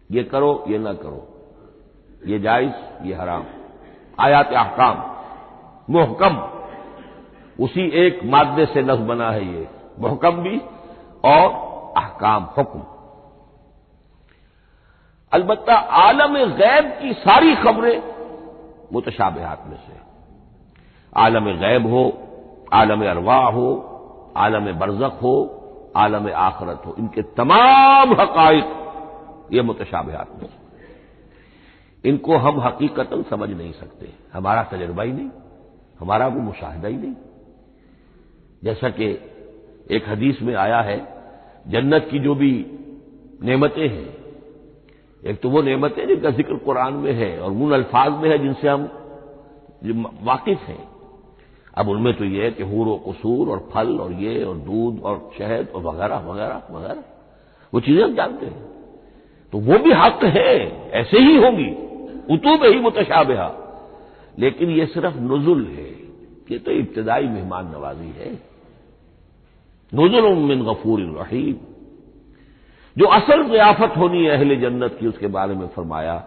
یہ کرو یہ نہ کرو، یہ جائز یہ حرام، آیات احکام محکم، اسی ایک مادے سے لفظ بنا ہے یہ محکم بھی اور احکام حکم۔ البتہ عالم غیب کی ساری خبریں متشابہات میں سے، عالم غیب ہو، عالم ارواح ہو، عالم برزخ ہو، عالم آخرت ہو، ان کے تمام حقائق یہ متشابہات میں سے، ان کو ہم حقیقتاً سمجھ نہیں سکتے، ہمارا تجربہ ہی نہیں، ہمارا وہ مشاہدہ ہی نہیں۔ جیسا کہ ایک حدیث میں آیا ہے جنت کی جو بھی نعمتیں ہیں، ایک تو وہ نعمتیں جن کا ذکر قرآن میں ہے اور ان الفاظ میں ہے جن سے ہم واقف ہیں. اب ان میں تو یہ ہے کہ حور و قصور اور پھل اور یہ اور دودھ اور شہد اور وغیرہ وغیرہ وغیرہ وہ چیزیں ہم جانتے ہیں، تو وہ بھی حق ہے، ایسے ہی ہوں گی اتوب ہی متشابہہ، لیکن یہ صرف نزل ہے، یہ تو ابتدائی مہمان نوازی ہے. نزل من غفور رحیم. جو اصل ضیافت ہونی ہے اہل جنت کی، اس کے بارے میں فرمایا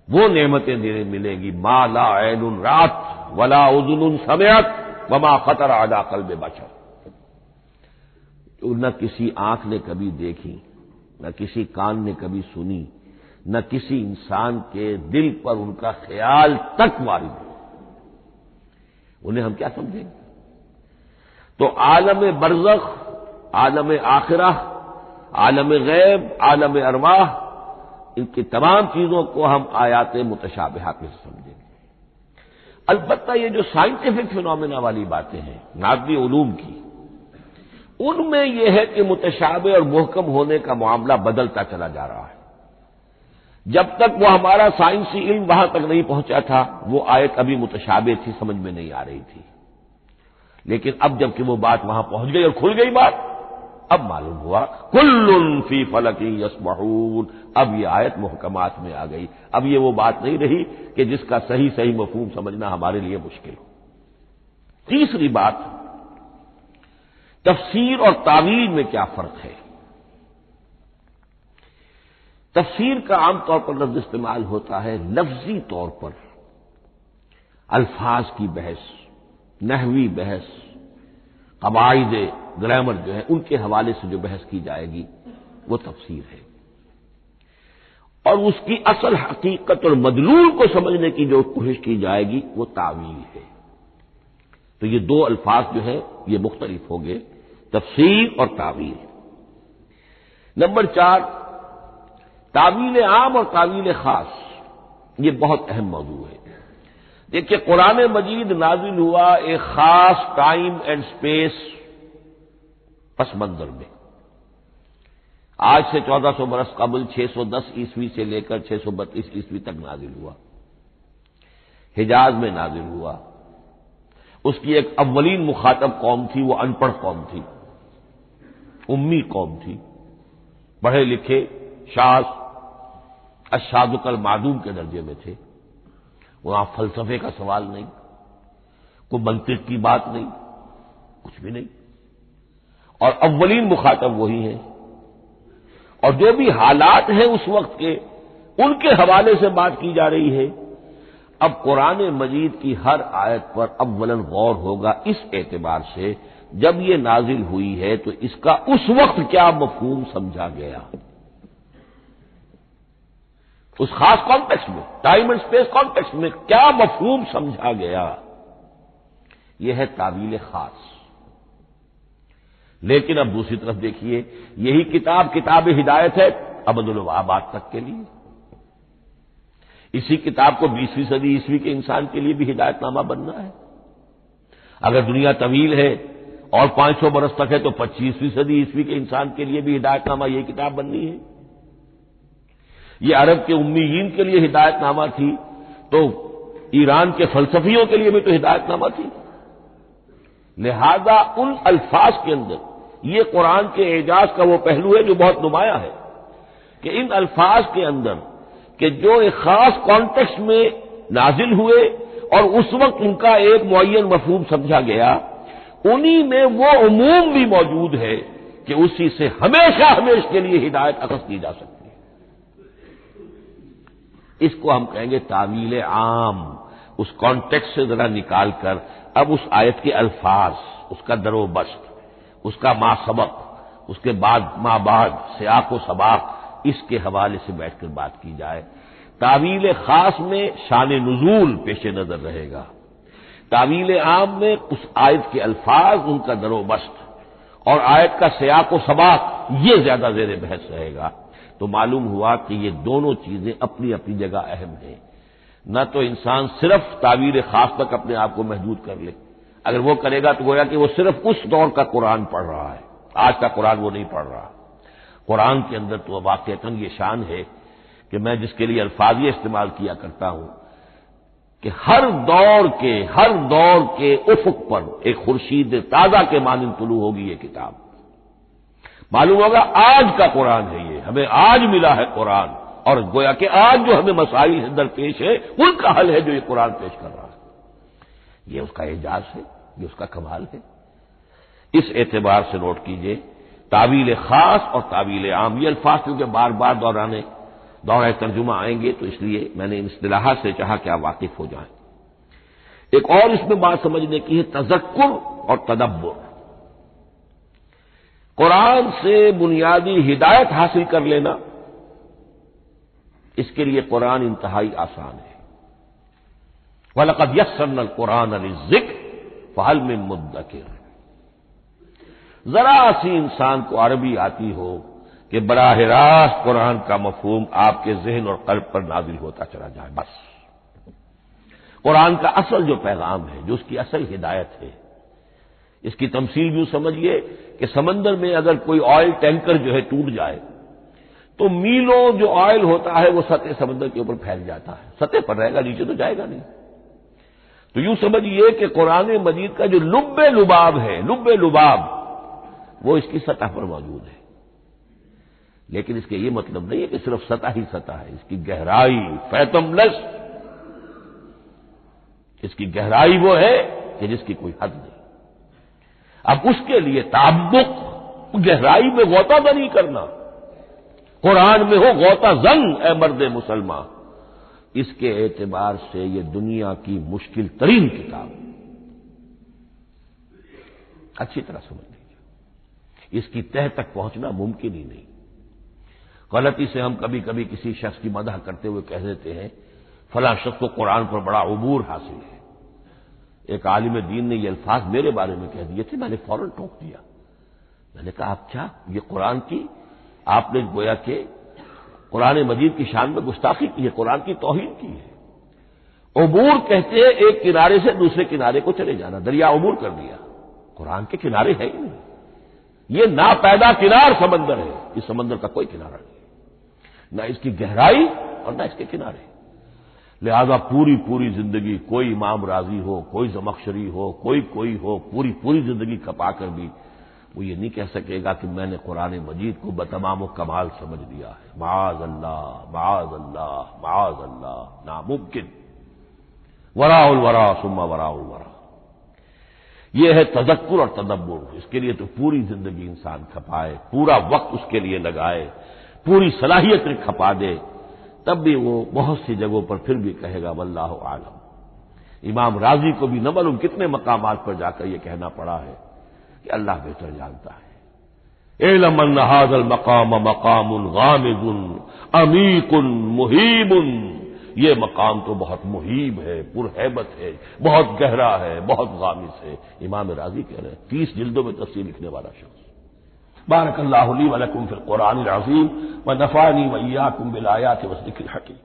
وہ نعمتیں دینے ملیں گی ما لا عین رات ولا اذن سمعت وما خطر علی قلب بشر، جو نہ کسی آنکھ نے کبھی دیکھی، نہ کسی کان نے کبھی سنی، نہ کسی انسان کے دل پر ان کا خیال تک وارد ہو. انہیں ہم کیا سمجھیں گے؟ تو عالم برزخ، عالم آخرہ، عالم غیب، عالم ارواح، ان کی تمام چیزوں کو ہم آیات متشابہات میں سمجھیں گے. البتہ یہ جو سائنٹیفک فینومینا والی باتیں ہیں مادی علوم کی، ان میں یہ ہے کہ متشابہ اور محکم ہونے کا معاملہ بدلتا چلا جا رہا ہے. جب تک وہ ہمارا سائنسی علم وہاں تک نہیں پہنچا تھا وہ آیت ابھی متشابہ تھی، سمجھ میں نہیں آ رہی تھی. لیکن اب جب کہ وہ بات وہاں پہنچ گئی اور کھل گئی بات، اب معلوم ہوا کل فی فلک یسبحون. اب یہ آیت محکمات میں آ گئی. اب یہ وہ بات نہیں رہی کہ جس کا صحیح صحیح مفہوم سمجھنا ہمارے لیے مشکل ہو. تیسری بات، تفسیر اور تعویل میں کیا فرق ہے؟ تفسیر کا عام طور پر لفظ استعمال ہوتا ہے لفظی طور پر، الفاظ کی بحث، نحوی بحث، قواعد گرامر جو ہے ان کے حوالے سے جو بحث کی جائے گی وہ تفسیر ہے. اور اس کی اصل حقیقت اور مدلول کو سمجھنے کی جو کوشش کی جائے گی وہ تعویل ہے. تو یہ دو الفاظ جو ہیں یہ مختلف ہوں گے، تفسیر اور تعویل. نمبر 4، تعویل عام اور تعویل خاص. یہ بہت اہم موضوع ہے. دیکھیے قرآن مجید نازل ہوا ایک خاص ٹائم اینڈ سپیس پس منظر میں. آج سے 1400 برس قبل 610 عیسوی سے لے کر 632 عیسوی تک نازل ہوا. حجاز میں نازل ہوا. اس کی ایک اولین مخاطب قوم تھی، وہ ان پڑھ قوم تھی، امی قوم تھی. پڑھے لکھے شاذ الشاذ المعدوم کے درجے میں تھے. وہاں فلسفے کا سوال نہیں، کوئی منطق کی بات نہیں، کچھ بھی نہیں. اور اولین مخاطب وہی ہیں. اور جو بھی حالات ہیں اس وقت کے ان کے حوالے سے بات کی جا رہی ہے. اب قرآن مجید کی ہر آیت پر اولاً غور ہوگا اس اعتبار سے جب یہ نازل ہوئی ہے تو اس کا اس وقت کیا مفہوم سمجھا گیا، اس خاص کانٹیکسٹ میں، ٹائم اینڈ اسپیس کانٹیکسٹ میں کیا مفہوم سمجھا گیا. یہ ہے تعویل خاص. لیکن اب دوسری طرف دیکھیے یہی کتاب ہدایت ہے ابد الآباد تک کے لیے. اسی کتاب کو 20ویں صدی عیسوی کے انسان کے لیے بھی ہدایت نامہ بننا ہے. اگر دنیا طویل ہے اور 500 برس تک ہے تو 25ویں صدی عیسوی کے انسان کے لیے بھی ہدایت نامہ یہ کتاب بننی ہے. یہ عرب کے امیین کے لیے ہدایت نامہ تھی تو ایران کے فلسفیوں کے لیے بھی تو ہدایت نامہ تھی. لہذا ان الفاظ کے اندر یہ قرآن کے اعجاز کا وہ پہلو ہے جو بہت نمایاں ہے کہ ان الفاظ کے اندر کہ جو ایک خاص کانٹیکسٹ میں نازل ہوئے اور اس وقت ان کا ایک معین مفہوم سمجھا گیا، انہی میں وہ عموم بھی موجود ہے کہ اسی سے ہمیشہ کے لیے ہدایت اخذ کی جا سکتی ہے. اس کو ہم کہیں گے تعویل عام. اس کانٹیکسٹ سے ذرا نکال کر اب اس آیت کے الفاظ، اس کا در و بست، اس کا ما سبق، اس کے بعد ما بعد، سیاق و سباق، اس کے حوالے سے بیٹھ کر بات کی جائے. تعویل خاص میں شان نزول پیش نظر رہے گا. تعویل عام میں اس آیت کے الفاظ، ان کا در و بست اور آیت کا سیاق و سباق یہ زیادہ زیر بحث رہے گا. تو معلوم ہوا کہ یہ دونوں چیزیں اپنی اپنی جگہ اہم ہیں. نہ تو انسان صرف تعویل خاص تک اپنے آپ کو محدود کر لے. اگر وہ کرے گا تو گویا کہ وہ صرف اس دور کا قرآن پڑھ رہا ہے، آج کا قرآن وہ نہیں پڑھ رہا۔ قرآن کے اندر تو واقعتاً یہ شان ہے کہ میں جس کے لیے الفاظ یہ استعمال کیا کرتا ہوں کہ ہر دور کے افق پر ایک خورشید تازہ کے مانند طلوع ہوگی یہ کتاب۔ معلوم ہوگا آج کا قرآن ہے، یہ ہمیں آج ملا ہے قرآن، اور گویا کہ آج جو ہمیں مسائل درپیش ہے ان کا حل ہے جو یہ قرآن پیش کر رہا ہے۔ یہ اس کا اعجاز ہے، یہ اس کا کمال ہے۔ اس اعتبار سے نوٹ کیجئے تعویل خاص اور تعویل عام، یہ الفاظ کیونکہ بار بار دورہ ترجمہ آئیں گے تو اس لیے میں نے ان اصطلاحات سے چاہا کہ آپ واقف ہو جائیں۔ ایک اور اس میں بات سمجھنے کی ہے تذکر اور تدبر۔ قرآن سے بنیادی ہدایت حاصل کر لینا، اس کے لیے قرآن انتہائی آسان ہے۔ وَلَقَدْ يَسَّرْنَا الْقُرْآنَ لِلذِّكْرِ فَهَلْ مِن مُدَّكِرٍ۔ ذرا سی انسان کو عربی آتی ہو کہ براہ راست قرآن کا مفہوم آپ کے ذہن اور قلب پر نازل ہوتا چلا جائے، بس قرآن کا اصل جو پیغام ہے، جو اس کی اصل ہدایت ہے، اس کی تمثیل یوں سمجھیے کہ سمندر میں اگر کوئی آئل ٹینکر جو ہے ٹوٹ جائے تو میلوں جو آئل ہوتا ہے وہ سطح سمندر کے اوپر پھیل جاتا ہے، سطح پر رہے گا، نیچے تو جائے گا نہیں۔ تو یوں سمجھیے کہ قرآن مجید کا جو لب لباب ہے، وہ اس کی سطح پر موجود ہے، لیکن اس کے یہ مطلب نہیں ہے کہ صرف سطح ہی سطح ہے، اس کی گہرائی فیتم لس، اس کی گہرائی وہ ہے کہ جس کی کوئی حد نہیں۔ اب اس کے لیے تعمق، گہرائی میں غوطہ نہیں کرنا، قرآن میں ہو غوطہ زن اے مرد مسلمان، اس کے اعتبار سے یہ دنیا کی مشکل ترین کتاب، اچھی طرح سمجھ لیجیے، اس کی تہ تک پہنچنا ممکن ہی نہیں۔ غلطی سے ہم کبھی کبھی کسی شخص کی مدح کرتے ہوئے کہہ دیتے ہیں فلاں شخص کو قرآن پر بڑا عبور حاصل ہے۔ ایک عالم دین نے یہ الفاظ میرے بارے میں کہہ دیے تھے، میں نے فوراً ٹوک دیا، میں نے کہا آپ کیا، یہ قرآن کی آپ نے گویا کہ قرآن مجید کی شان میں گستاخی کی ہے، قرآن کی توہین کی ہے۔ عبور کہتے ہیں ایک کنارے سے دوسرے کنارے کو چلے جانا، دریا عبور کر دیا، قرآن کے کنارے ہے ہی نہیں، یہ ناپیدا کنار سمندر ہے، اس سمندر کا کوئی کنارہ نہیں، نہ اس کی گہرائی اور نہ اس کے کنارے۔ لہذا پوری زندگی کوئی امام راضی ہو، کوئی زمخشری ہو، کوئی ہو، پوری زندگی کھپا کر بھی وہ یہ نہیں کہہ سکے گا کہ میں نے قرآن مجید کو بتمام و کمال سمجھ لیا ہے۔ معاذ اللہ، معاذ اللہ، معاذ اللہ، ناممکن۔ وراء الورا ثم وراء الورا، یہ ہے تذکر اور تدبر۔ اس کے لیے تو پوری زندگی انسان کھپائے، پورا وقت اس کے لیے لگائے، پوری صلاحیت کھپا دے، تب بھی وہ بہت سی جگہوں پر پھر بھی کہے گا واللہ عالم۔ امام راضی کو بھی نہ معلوم کتنے مقامات پر جا کر یہ کہنا پڑا ہے کہ اللہ بہتر جانتا ہے۔ اعلم ان ھذا المقام مقام غامض عمیق مہیب، یہ مقام تو بہت مہیب ہے، پرہیبت ہے، بہت گہرا ہے، بہت غامض ہے۔ امام راضی کہہ رہے ہیں، 30 جلدوں میں تفسیر لکھنے والا شخص۔ بارک اللہ لی ولکم فی القرآن العظیم ونفعنی وإیاکم بالآیات والذکر الحکیم۔